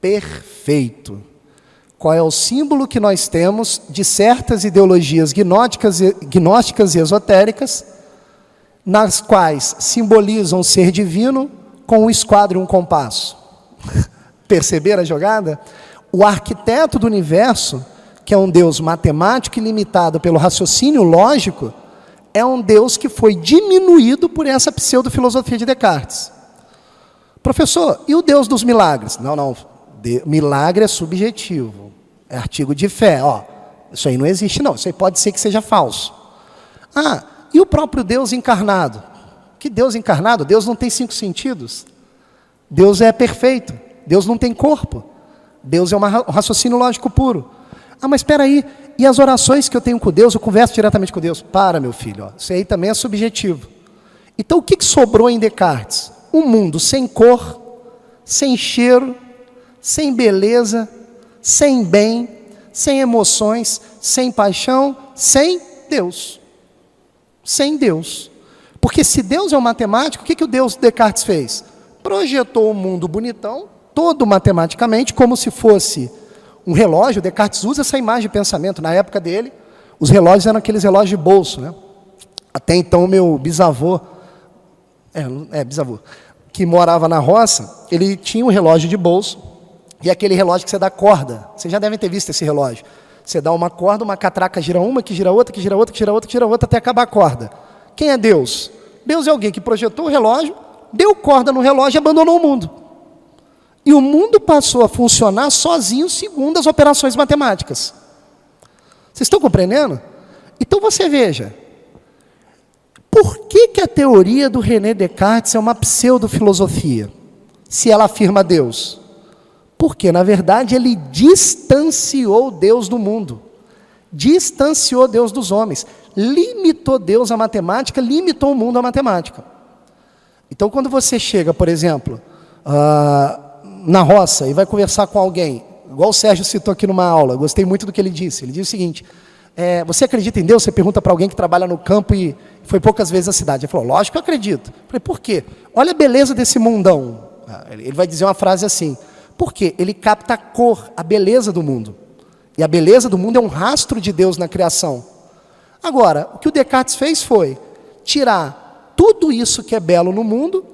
Perfeito. Qual é o símbolo que nós temos de certas ideologias gnósticas e esotéricas, nas quais simbolizam o ser divino com um esquadro e um compasso? Perceberam a jogada? O arquiteto do universo, que é um Deus matemático e limitado pelo raciocínio lógico, é um Deus que foi diminuído por essa pseudo-filosofia de Descartes. Professor, e o Deus dos milagres? Não, milagre é subjetivo, é artigo de fé. Isso aí não existe não, isso aí pode ser que seja falso. E o próprio Deus encarnado? Que Deus encarnado? Deus não tem 5 sentidos. Deus é perfeito, Deus não tem corpo. Deus é um raciocínio lógico puro. Mas espera aí, e as orações que eu tenho com Deus, eu converso diretamente com Deus? Para, meu filho, isso aí também é subjetivo. Então o que sobrou em Descartes? Um mundo sem cor, sem cheiro, sem beleza, sem bem, sem emoções, sem paixão, sem Deus. Sem Deus. Porque se Deus é um matemático, o que o Deus Descartes fez? Projetou um mundo bonitão, todo matematicamente, como se fosse um relógio. Descartes usa essa imagem de pensamento. Na época dele, os relógios eram aqueles relógios de bolso, né? Até então, o meu bisavô, bisavô, que morava na roça, ele tinha um relógio de bolso, e aquele relógio que você dá corda. Vocês já devem ter visto esse relógio. Você dá uma corda, uma catraca gira uma, que gira outra, que gira outra, que gira outra, que gira outra, até acabar a corda. Quem é Deus? Deus é alguém que projetou o relógio, deu corda no relógio e abandonou o mundo. E o mundo passou a funcionar sozinho segundo as operações matemáticas. Vocês estão compreendendo? Então você veja, por que a teoria do René Descartes é uma pseudo-filosofia, se ela afirma Deus? Porque, na verdade, ele distanciou Deus do mundo, distanciou Deus dos homens, limitou Deus à matemática, limitou o mundo à matemática. Então, quando você chega, por exemplo, na roça e vai conversar com alguém, igual o Sérgio citou aqui numa aula, gostei muito do que ele disse. Ele disse o seguinte: você acredita em Deus? Você pergunta para alguém que trabalha no campo e foi poucas vezes à cidade. Ele falou: lógico que eu acredito. Eu falei: por quê? Olha a beleza desse mundão. Ele vai dizer uma frase assim: por quê? Ele capta a cor, a beleza do mundo. E a beleza do mundo é um rastro de Deus na criação. Agora, o que o Descartes fez foi tirar tudo isso que é belo no mundo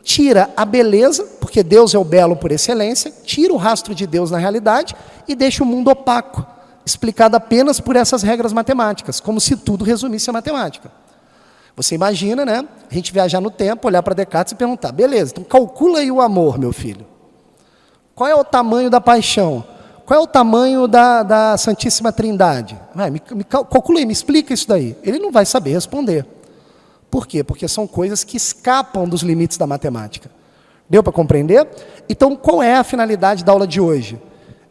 tira a beleza, porque Deus é o belo por excelência, tira o rastro de Deus na realidade e deixa o mundo opaco, explicado apenas por essas regras matemáticas, como se tudo resumisse a matemática. Você imagina, né? A gente viajar no tempo, olhar para Descartes e perguntar, beleza, então calcula aí o amor, meu filho. Qual é o tamanho da paixão? Qual é o tamanho da Santíssima Trindade? Calcula aí, me explica isso daí. Ele não vai saber responder. Por quê? Porque são coisas que escapam dos limites da matemática. Deu para compreender? Então, qual é a finalidade da aula de hoje?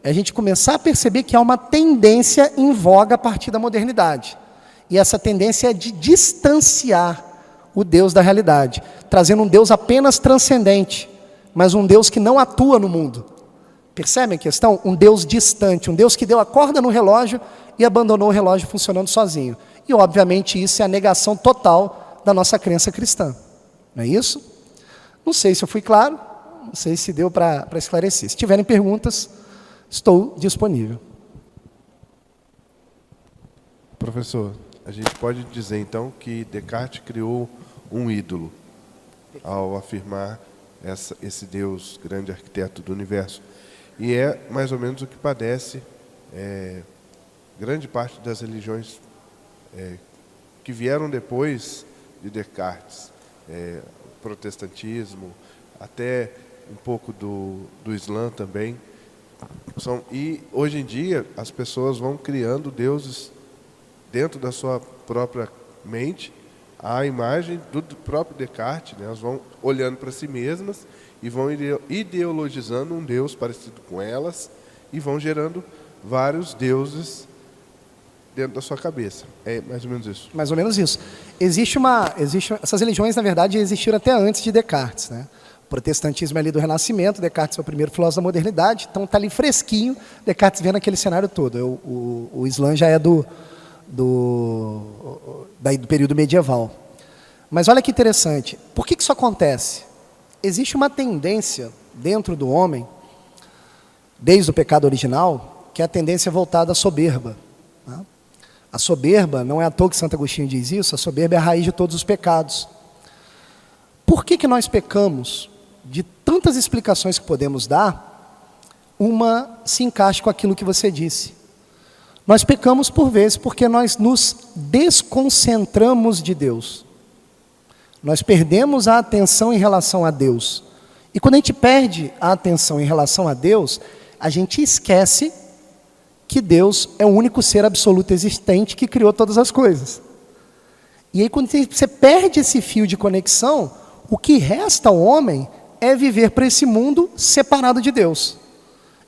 É a gente começar a perceber que há uma tendência em voga a partir da modernidade. E essa tendência é de distanciar o Deus da realidade, trazendo um Deus apenas transcendente, mas um Deus que não atua no mundo. Percebem a questão? Um Deus distante, um Deus que deu a corda no relógio e abandonou o relógio funcionando sozinho. E, obviamente, isso é a negação total da nossa crença cristã. Não é isso? Não sei se eu fui claro, não sei se deu para esclarecer. Se tiverem perguntas, estou disponível.
Professor, a gente pode dizer, então, que Descartes criou um ídolo ao afirmar esse Deus, grande arquiteto do universo. E é mais ou menos o que padece grande parte das religiões que vieram depois de Descartes. O protestantismo, até um pouco do Islã também. E hoje em dia as pessoas vão criando deuses dentro da sua própria mente, à imagem do próprio Descartes, né? Elas vão olhando para si mesmas e vão ideologizando um Deus parecido com elas e vão gerando vários deuses dentro da sua cabeça. É mais ou menos isso.
Mais ou menos isso. Essas religiões, na verdade, existiram até antes de Descartes, né? O protestantismo é ali do Renascimento, Descartes é o primeiro filósofo da modernidade, então está ali fresquinho, Descartes vendo aquele cenário todo. O Islã já é do período medieval. Mas olha que interessante, por que isso acontece? Existe uma tendência dentro do homem, desde o pecado original, que é a tendência voltada à soberba. Né? A soberba, não é à toa que Santo Agostinho diz isso, a soberba é a raiz de todos os pecados. Por que nós pecamos? De tantas explicações que podemos dar, uma se encaixa com aquilo que você disse. Nós pecamos por vezes porque nós nos desconcentramos de Deus. Nós perdemos a atenção em relação a Deus. E quando a gente perde a atenção em relação a Deus, a gente esquece que Deus é o único ser absoluto existente que criou todas as coisas. E aí quando você perde esse fio de conexão, o que resta ao homem é viver para esse mundo separado de Deus.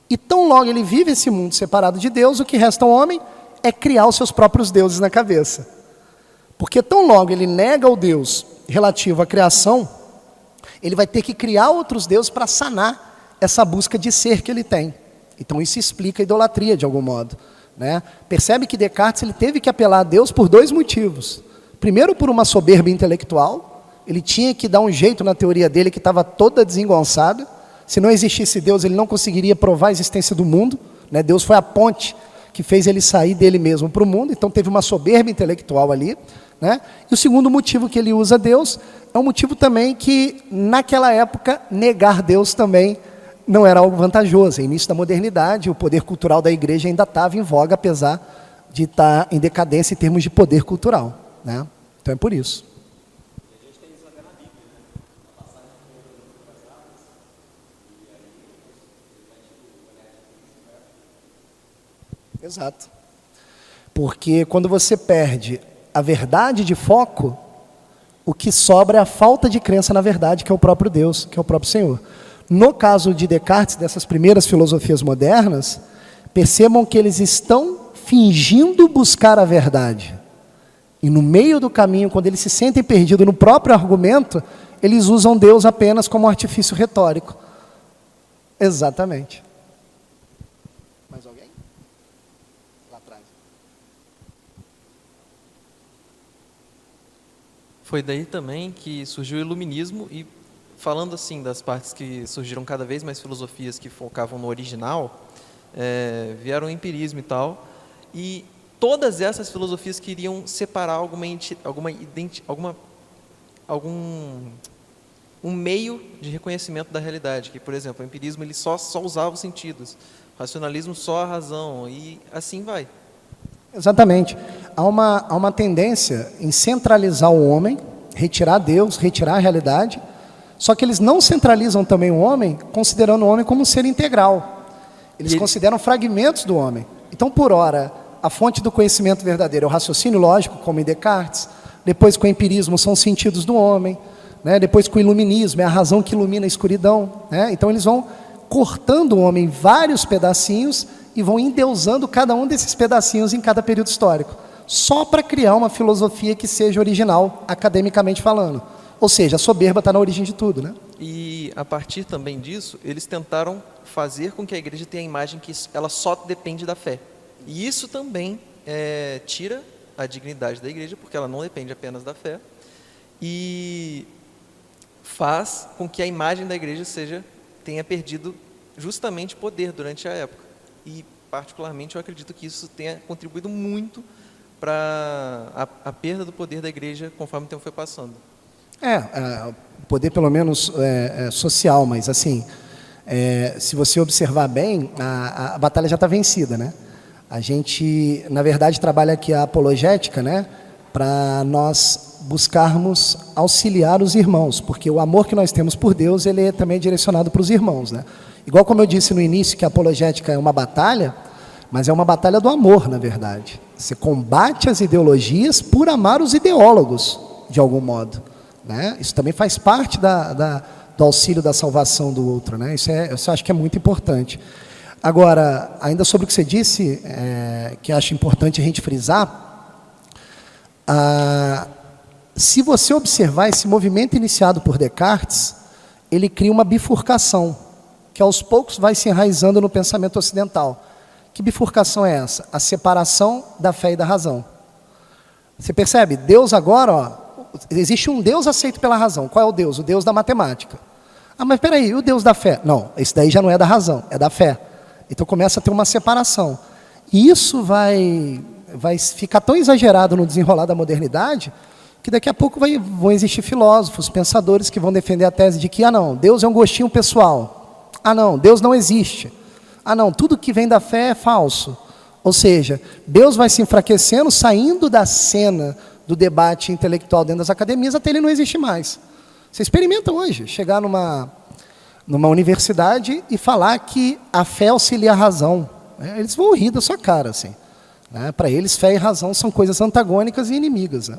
E tão logo ele vive esse mundo separado de Deus, o que resta ao homem é criar os seus próprios deuses na cabeça. Porque tão logo ele nega o Deus relativo à criação, ele vai ter que criar outros deuses para sanar essa busca de ser que ele tem. Então isso explica a idolatria de algum modo. Né? Percebe que Descartes ele teve que apelar a Deus por dois motivos. Primeiro, por uma soberba intelectual, ele tinha que dar um jeito na teoria dele que estava toda desengonçada. Se não existisse Deus, ele não conseguiria provar a existência do mundo. Né? Deus foi a ponte que fez ele sair dele mesmo para o mundo, então teve uma soberba intelectual ali. Né? E o segundo motivo que ele usa Deus é um motivo também que, naquela época, negar Deus também não era algo vantajoso. No início da modernidade, o poder cultural da igreja ainda estava em voga, apesar de estar em decadência em termos de poder cultural. Né? Então é por isso. Exato. Porque quando você perde a verdade de foco, o que sobra é a falta de crença na verdade, que é o próprio Deus, que é o próprio Senhor. No caso de Descartes, dessas primeiras filosofias modernas, percebam que eles estão fingindo buscar a verdade. E no meio do caminho, quando eles se sentem perdidos no próprio argumento, eles usam Deus apenas como um artifício retórico. Exatamente. Mais alguém? Lá atrás.
Foi daí também que surgiu o iluminismo e, falando assim das partes que surgiram cada vez mais filosofias que focavam no original, vieram o empirismo e tal, e todas essas filosofias queriam separar um um meio de reconhecimento da realidade, que, por exemplo, o empirismo ele só usava os sentidos, o racionalismo só a razão, e assim vai.
Exatamente. Há uma tendência em centralizar o homem, retirar Deus, retirar a realidade, só que eles não centralizam também o homem, considerando o homem como um ser integral. Eles consideram fragmentos do homem. Então, por ora, a fonte do conhecimento verdadeiro é o raciocínio lógico, como em Descartes, depois com o empirismo são os sentidos do homem, né? Depois com o iluminismo, é a razão que ilumina a escuridão, né? Então eles vão cortando o homem em vários pedacinhos e vão endeusando cada um desses pedacinhos em cada período histórico, só para criar uma filosofia que seja original, academicamente falando. Ou seja, a soberba está na origem de tudo, né?
E a partir também disso, eles tentaram fazer com que a igreja tenha a imagem que ela só depende da fé. E isso também tira a dignidade da igreja, porque ela não depende apenas da fé, e faz com que a imagem da igreja tenha perdido justamente poder durante a época. E, particularmente, eu acredito que isso tenha contribuído muito para a perda do poder da igreja conforme o tempo foi passando.
Poder pelo menos social, mas assim, se você observar bem, a batalha já está vencida, né? A gente, na verdade, trabalha aqui a apologética, né? Para nós buscarmos auxiliar os irmãos, porque o amor que nós temos por Deus, ele também é direcionado para os irmãos, né? Igual como eu disse no início que a apologética é uma batalha, mas é uma batalha do amor, na verdade. Você combate as ideologias por amar os ideólogos, de algum modo, né? Isso também faz parte do auxílio da salvação do outro, né? Isso eu acho que é muito importante. Agora, ainda sobre o que você disse, que acho importante a gente frisar, se você observar esse movimento iniciado por Descartes, ele cria uma bifurcação, que aos poucos vai se enraizando no pensamento ocidental. Que bifurcação é essa? A separação da fé e da razão. Você percebe? Deus agora, existe um Deus aceito pela razão. Qual é o Deus? O Deus da matemática. Mas espera aí, o Deus da fé? Não, esse daí já não é da razão, é da fé. Então começa a ter uma separação. E isso vai ficar tão exagerado no desenrolar da modernidade, que daqui a pouco vão existir filósofos, pensadores que vão defender a tese de que, não, Deus é um gostinho pessoal. Não, Deus não existe. Não, tudo que vem da fé é falso. Ou seja, Deus vai se enfraquecendo, saindo da cena do debate intelectual dentro das academias, até ele não existir mais. Você experimenta hoje, chegar numa universidade e falar que a fé auxilia a razão. Eles vão rir da sua cara, assim. Para eles, fé e razão são coisas antagônicas e inimigas, né?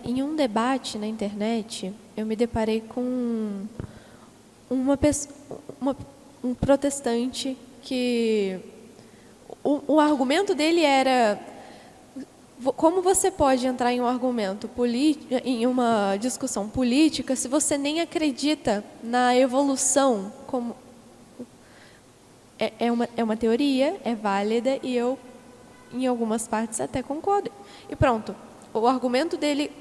Em um debate na internet, eu me deparei com um protestante que o argumento dele era: como você pode entrar em um argumento em uma discussão política se você nem acredita na evolução? Como é uma teoria, é válida, e eu, em algumas partes, até concordo. E pronto, o argumento dele,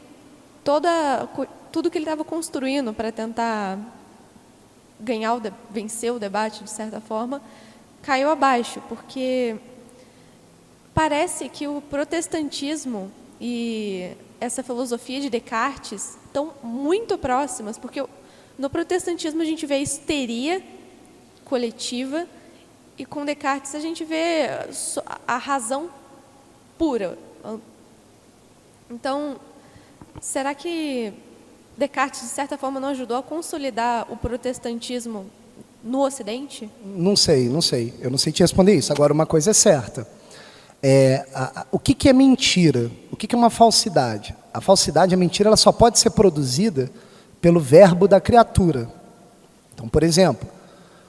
tudo que ele estava construindo para tentar vencer o debate, de certa forma, caiu abaixo, porque parece que o protestantismo e essa filosofia de Descartes estão muito próximas, porque no protestantismo a gente vê a histeria coletiva e com Descartes a gente vê a razão pura. Então, será que Descartes, de certa forma, não ajudou a consolidar o protestantismo no Ocidente?
Não sei. Eu não sei te responder isso. Agora, uma coisa é certa. O que é mentira? O que é uma falsidade? A falsidade, a mentira, ela só pode ser produzida pelo verbo da criatura. Então, por exemplo,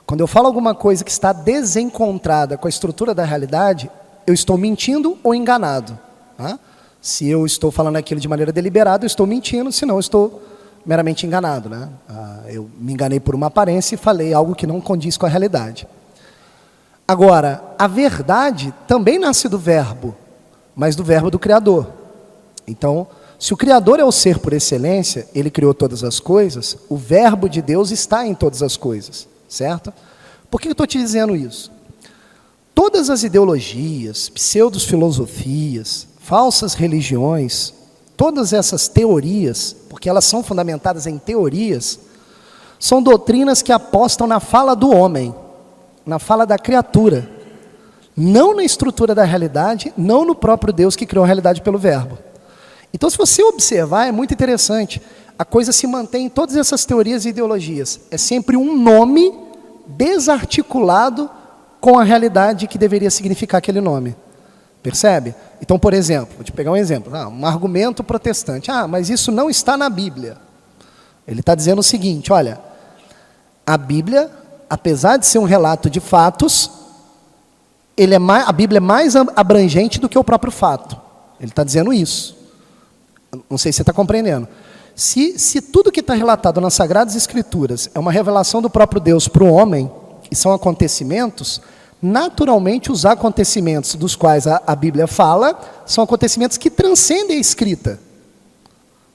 quando eu falo alguma coisa que está desencontrada com a estrutura da realidade, eu estou mentindo ou enganado. Tá? Se eu estou falando aquilo de maneira deliberada, eu estou mentindo, senão eu estou meramente enganado, né? Eu me enganei por uma aparência e falei algo que não condiz com a realidade. Agora, a verdade também nasce do verbo, mas do verbo do Criador. Então, se o Criador é o ser por excelência, ele criou todas as coisas, o verbo de Deus está em todas as coisas, certo? Por que eu estou te dizendo isso? Todas as ideologias, pseudo-filosofias, falsas religiões, todas essas teorias, porque elas são fundamentadas em teorias, são doutrinas que apostam na fala do homem, na fala da criatura, não na estrutura da realidade, não no próprio Deus que criou a realidade pelo verbo. Então, se você observar, é muito interessante, a coisa se mantém em todas essas teorias e ideologias. É sempre um nome desarticulado com a realidade que deveria significar aquele nome. Percebe? Então, por exemplo, vou te pegar um exemplo, um argumento protestante. Mas isso não está na Bíblia. Ele está dizendo o seguinte, olha, a Bíblia, apesar de ser um relato de fatos, a Bíblia é mais abrangente do que o próprio fato. Ele está dizendo isso. Não sei se você está compreendendo. Se tudo que está relatado nas Sagradas Escrituras é uma revelação do próprio Deus para o homem, e são acontecimentos, naturalmente os acontecimentos dos quais a Bíblia fala, são acontecimentos que transcendem a escrita.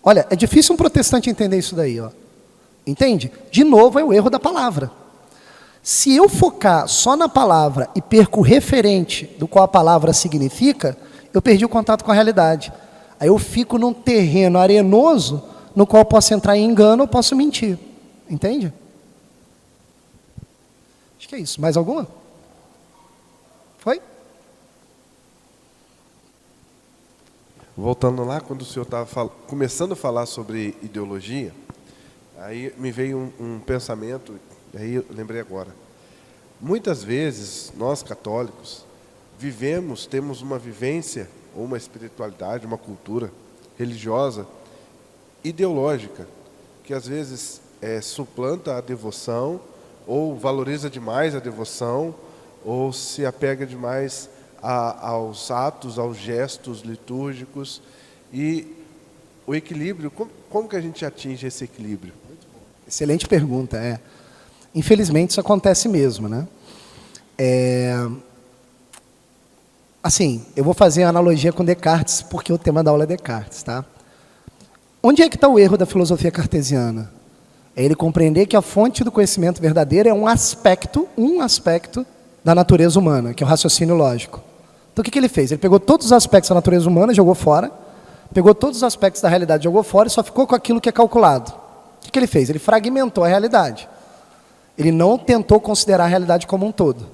Olha, é difícil um protestante entender isso daí, ó. Entende? De novo é o erro da palavra. Se eu focar só na palavra e perco o referente do qual a palavra significa, eu perdi o contato com a realidade. Aí eu fico num terreno arenoso, no qual eu posso entrar em engano ou posso mentir. Entende? Acho que é isso. Mais alguma? Foi?
Voltando lá, quando o senhor estava começando a falar sobre ideologia, aí me veio um pensamento, aí eu lembrei agora. Muitas vezes, nós católicos, temos uma vivência, ou uma espiritualidade, uma cultura religiosa, ideológica, que às vezes suplanta a devoção, ou valoriza demais a devoção, ou se apega demais aos atos, aos gestos litúrgicos. E o equilíbrio, como que a gente atinge esse equilíbrio?
Excelente pergunta. Infelizmente isso acontece mesmo, né? Assim, eu vou fazer a analogia com Descartes, porque o tema da aula é Descartes, tá? Onde é que está o erro da filosofia cartesiana? É ele compreender que a fonte do conhecimento verdadeiro é um aspecto da natureza humana, que é o raciocínio lógico. Então o que ele fez? Ele pegou todos os aspectos da natureza humana, jogou fora, pegou todos os aspectos da realidade, jogou fora e só ficou com aquilo que é calculado. O que ele fez? Ele fragmentou a realidade. Ele não tentou considerar a realidade como um todo.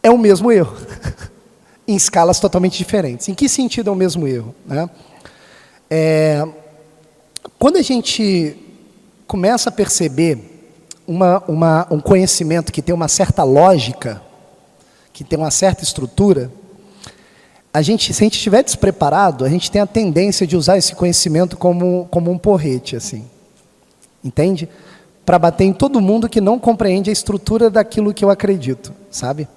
É o mesmo erro, em escalas totalmente diferentes. Em que sentido é o mesmo erro, né? Quando a gente começa a perceber um conhecimento que tem uma certa lógica, que tem uma certa estrutura, se a gente estiver despreparado, a gente tem a tendência de usar esse conhecimento como um porrete, assim. Entende? Para bater em todo mundo que não compreende a estrutura daquilo que eu acredito, sabe?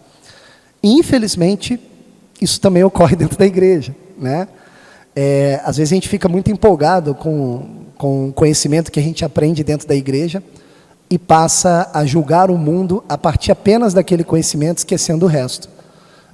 E, infelizmente, isso também ocorre dentro da igreja, né? Às vezes a gente fica muito empolgado com o conhecimento que a gente aprende dentro da igreja e passa a julgar o mundo a partir apenas daquele conhecimento, esquecendo o resto.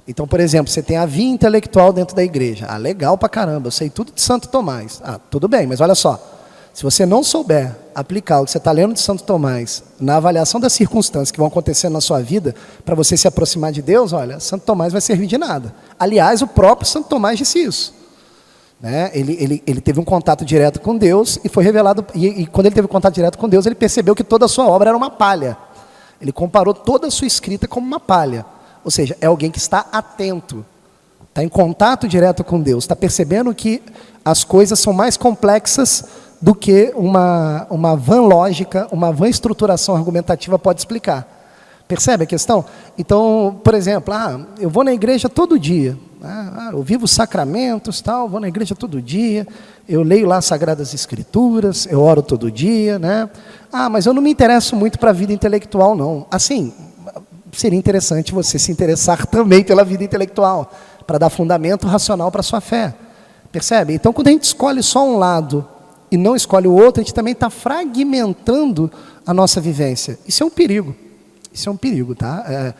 Então, por exemplo, você tem a via intelectual dentro da igreja. Legal pra caramba, eu sei tudo de Santo Tomás. Tudo bem, mas olha só, se você não souber aplicar o que você está lendo de Santo Tomás na avaliação das circunstâncias que vão acontecendo na sua vida, para você se aproximar de Deus, olha, Santo Tomás vai servir de nada. Aliás, o próprio Santo Tomás disse isso. Né? Ele teve um contato direto com Deus e foi revelado, e quando ele teve contato direto com Deus, ele percebeu que toda a sua obra era uma palha. Ele comparou toda a sua escrita como uma palha. Ou seja, é alguém que está atento, está em contato direto com Deus, está percebendo que as coisas são mais complexas do que uma vã lógica, uma vã estruturação argumentativa pode explicar. Percebe a questão? Então, por exemplo, eu vou na igreja todo dia, eu vivo os sacramentos, vou na igreja todo dia, eu leio lá as Sagradas Escrituras, eu oro todo dia, né? Mas eu não me interesso muito para a vida intelectual, não. Assim, seria interessante você se interessar também pela vida intelectual, para dar fundamento racional para a sua fé. Percebe? Então, quando a gente escolhe só um lado e não escolhe o outro, a gente também está fragmentando a nossa vivência. Isso é um perigo. Isso é um perigo, tá?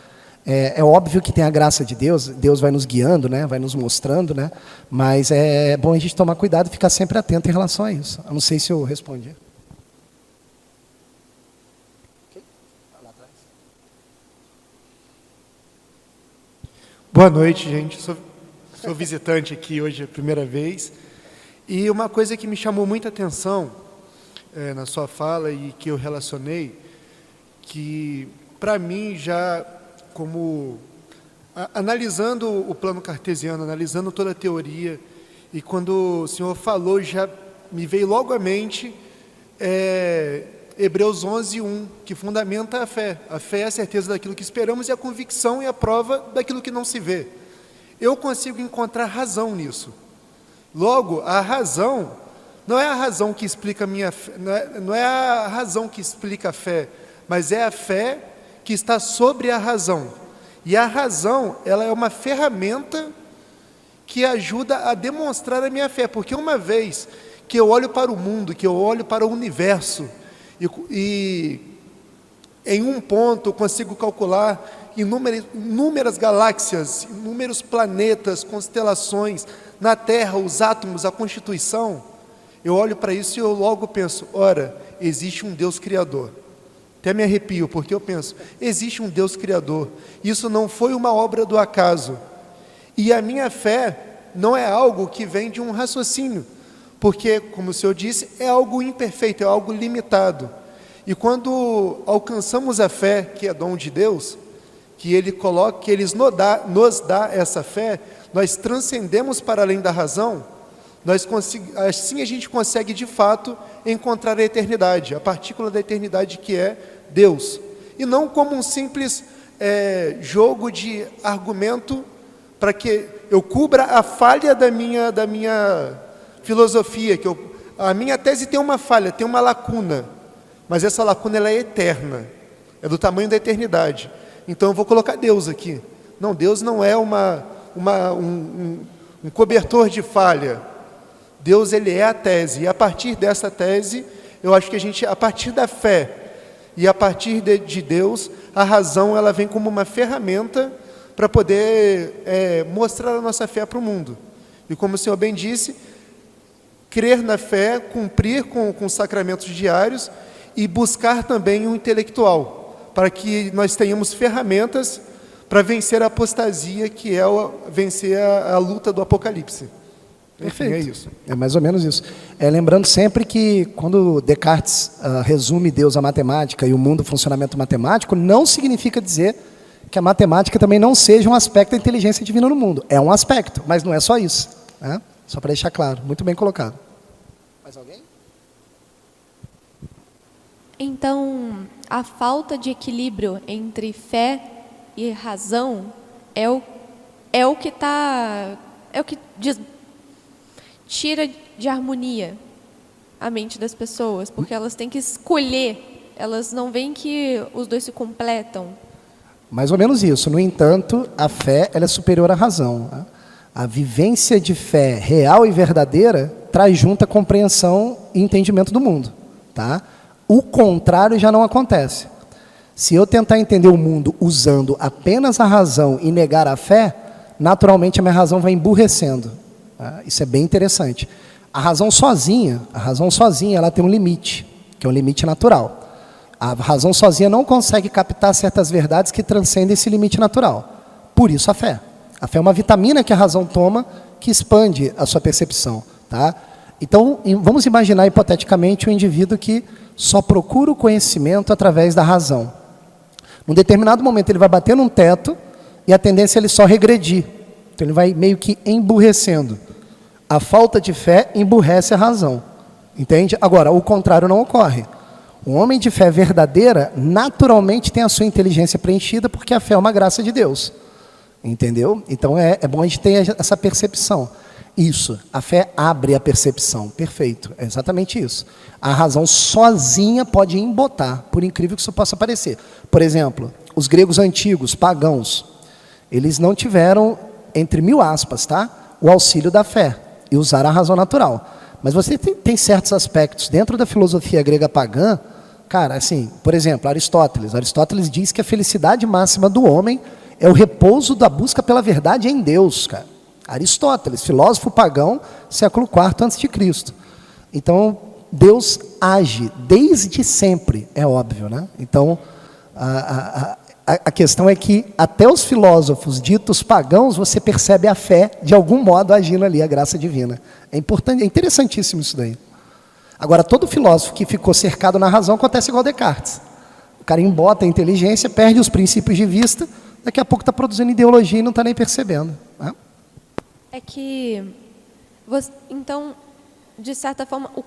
É óbvio que tem a graça de Deus, Deus vai nos guiando, né? Vai nos mostrando, né? Mas é bom a gente tomar cuidado e ficar sempre atento em relação a isso. Eu não sei se eu respondi.
Boa noite, gente. Sou visitante aqui hoje a primeira vez. E uma coisa que me chamou muita atenção na sua fala e que eu relacionei, que para mim já como analisando o plano cartesiano, analisando toda a teoria, e quando o senhor falou, já me veio logo à mente Hebreus 11:1, que fundamenta a fé. A fé é a certeza daquilo que esperamos e a convicção e a prova daquilo que não se vê. Eu consigo encontrar razão nisso. Logo, a razão não é a razão que explica a minha fé, não é a razão que explica a fé, mas é a fé que está sobre a razão. E a razão, ela é uma ferramenta que ajuda a demonstrar a minha fé, porque uma vez que eu olho para o mundo, que eu olho para o universo, e em um ponto eu consigo calcular inúmeras galáxias, inúmeros planetas, constelações, na Terra, os átomos, a constituição, eu olho para isso e eu logo penso, ora, existe um Deus Criador. Até me arrepio, porque eu penso, existe um Deus Criador. Isso não foi uma obra do acaso. E a minha fé não é algo que vem de um raciocínio, porque, como o Senhor disse, é algo imperfeito, é algo limitado. E quando alcançamos a fé, que é dom de Deus, que Ele coloca, que Ele nos dá essa fé, nós transcendemos para além da razão, assim a gente consegue de fato encontrar a eternidade, a partícula da eternidade que é Deus. E não como um simples jogo de argumento para que eu cubra a falha da minha filosofia, a minha tese tem uma falha, tem uma lacuna, mas essa lacuna ela é eterna, é do tamanho da eternidade. Então eu vou colocar Deus aqui. Não, Deus não é um cobertor de falha. Deus, ele é a tese, e a partir dessa tese, eu acho que a gente, a partir da fé e a partir de Deus, a razão ela vem como uma ferramenta para poder mostrar a nossa fé para o mundo. E como o Senhor bem disse, crer na fé, cumprir com os sacramentos diários e buscar também o intelectual, para que nós tenhamos ferramentas para vencer a apostasia, que é vencer a luta do Apocalipse.
Perfeito.
Enfim, é isso.
É mais ou menos isso. Lembrando sempre que quando Descartes resume Deus à matemática e o mundo ao funcionamento matemático, não significa dizer que a matemática também não seja um aspecto da inteligência divina no mundo. É um aspecto, mas não é só isso, né? Só para deixar claro. Muito bem colocado. Mais alguém?
Então, a falta de equilíbrio entre fé e razão é o que tira de harmonia a mente das pessoas, porque elas têm que escolher, elas não veem que os dois se completam.
Mais ou menos isso. No entanto, a fé ela é superior à razão, né? A vivência de fé real e verdadeira traz junto a compreensão e entendimento do mundo, tá? O contrário já não acontece. Se eu tentar entender o mundo usando apenas a razão e negar a fé, naturalmente a minha razão vai emburrecendo. Tá? Isso é bem interessante. A razão sozinha, ela tem um limite, que é um limite natural. A razão sozinha não consegue captar certas verdades que transcendem esse limite natural. Por isso a fé. A fé é uma vitamina que a razão toma, que expande a sua percepção. Tá? Então, vamos imaginar hipoteticamente um indivíduo que só procura o conhecimento através da razão. Num determinado momento ele vai bater num teto e a tendência é ele só regredir. Então ele vai meio que emburrecendo. A falta de fé emburrece a razão. Entende? Agora, o contrário não ocorre. O homem de fé verdadeira naturalmente tem a sua inteligência preenchida porque a fé é uma graça de Deus. Entendeu? Então é bom a gente ter essa percepção. Isso, a fé abre a percepção. Perfeito, é exatamente isso. A razão sozinha pode embotar, por incrível que isso possa parecer. Por exemplo, os gregos antigos, pagãos, eles não tiveram, entre mil aspas, tá? O auxílio da fé e usaram a razão natural. Mas você tem certos aspectos dentro da filosofia grega pagã, cara, assim, por exemplo, Aristóteles diz que a felicidade máxima do homem é o repouso da busca pela verdade em Deus, cara. Aristóteles, filósofo pagão, século IV a.C. Então, Deus age desde sempre, é óbvio, né? Então,
A questão é que até os filósofos ditos pagãos, você percebe a fé, de algum modo, agindo ali, a graça divina. É importante, é interessantíssimo isso daí. Agora, todo filósofo que ficou cercado na razão acontece igual Descartes. O cara embota a inteligência, perde os princípios de vista, daqui a pouco está produzindo ideologia e não está nem percebendo. Né?
É que, então, de certa forma, o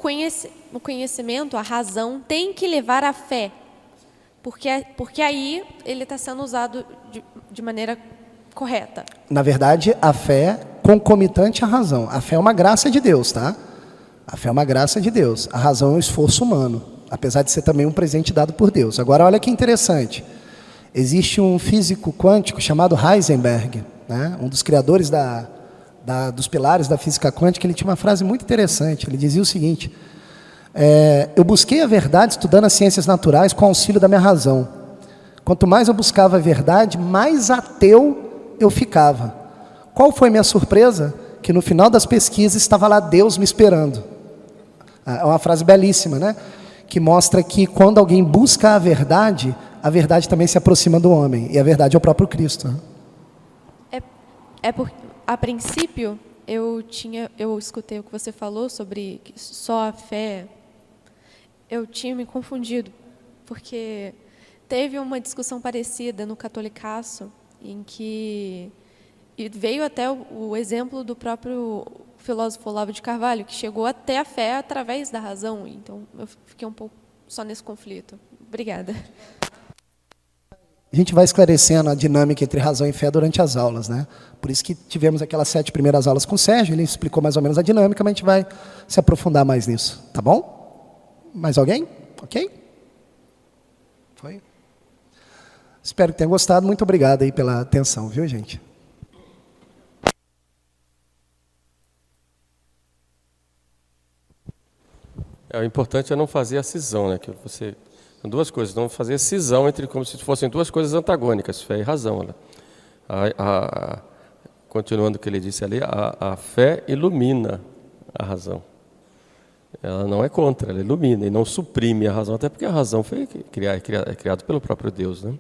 conhecimento, a razão, tem que levar à fé. Porque aí ele está sendo usado de maneira correta.
Na verdade, a fé é concomitante à razão. A fé é uma graça de Deus, tá? A fé é uma graça de Deus. A razão é um esforço humano, apesar de ser também um presente dado por Deus. Agora, olha que interessante. Existe um físico quântico chamado Heisenberg, né? Um dos criadores dos pilares da física quântica. Ele tinha uma frase muito interessante. Ele dizia o seguinte: eu busquei a verdade estudando as ciências naturais com auxílio da minha razão. Quanto mais eu buscava a verdade, mais ateu eu ficava. Qual foi minha surpresa? Que no final das pesquisas estava lá Deus me esperando. É uma frase belíssima, né? Que mostra que quando alguém busca a verdade também se aproxima do homem. E a verdade é o próprio Cristo. Né?
Porque, a princípio, eu escutei o que você falou sobre que só a fé. Eu tinha me confundido, porque teve uma discussão parecida no catolicaço, em que veio até o exemplo do próprio filósofo Olavo de Carvalho, que chegou até a fé através da razão. Então, eu fiquei um pouco só nesse conflito. Obrigada.
A gente vai esclarecendo a dinâmica entre razão e fé durante as aulas, né? Por isso que tivemos aquelas 7 primeiras aulas com o Sérgio, ele explicou mais ou menos a dinâmica, mas a gente vai se aprofundar mais nisso, tá bom? Mais alguém? Ok? Foi? Espero que tenham gostado. Muito obrigado aí pela atenção, viu, gente?
O importante é não fazer a cisão, né? Que você, são duas coisas, não fazer a cisão entre como se fossem duas coisas antagônicas, fé e razão. Né? Continuando o que ele disse ali, a fé ilumina a razão. Ela não é contra, ela ilumina e não suprime a razão, até porque a razão foi criada pelo próprio Deus. Né?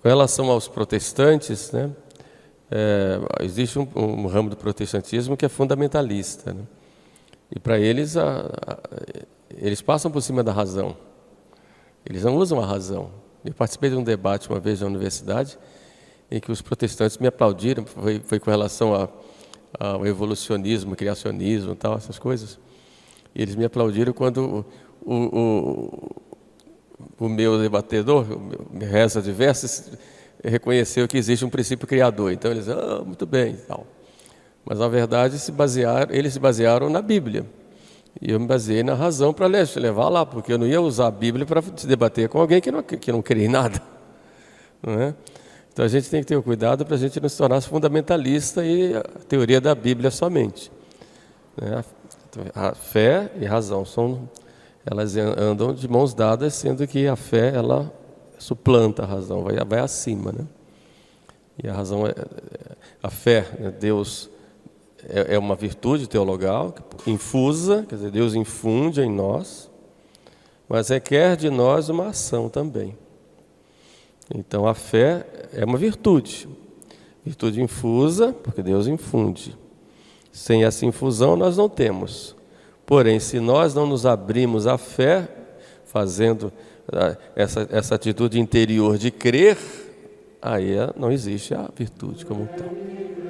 Com relação aos protestantes, né? Existe um ramo do protestantismo que é fundamentalista. Né? E para eles, eles passam por cima da razão. Eles não usam a razão. Eu participei de um debate uma vez na universidade em que os protestantes me aplaudiram, foi com relação ao evolucionismo, criacionismo e tal, essas coisas. E eles me aplaudiram quando o meu debatedor, o Reza de Versos, reconheceu que existe um princípio criador. Então eles, muito bem e tal. Mas, na verdade, eles se basearam na Bíblia. E eu me baseei na razão para levar lá, porque eu não ia usar a Bíblia para se debater com alguém que não crê em nada. Não é? Então, a gente tem que ter o cuidado para a gente não se tornar fundamentalista e a teoria da Bíblia somente. Né? A fé e a razão elas andam de mãos dadas, sendo que a fé ela suplanta a razão, vai acima. Né? E a razão, a fé, né? Deus... É uma virtude teologal, infusa, quer dizer, Deus infunde em nós, mas requer de nós uma ação também. Então, a fé é uma virtude infusa, porque Deus infunde. Sem essa infusão, nós não temos. Porém, se nós não nos abrimos à fé, fazendo essa atitude interior de crer, aí não existe a virtude como tal.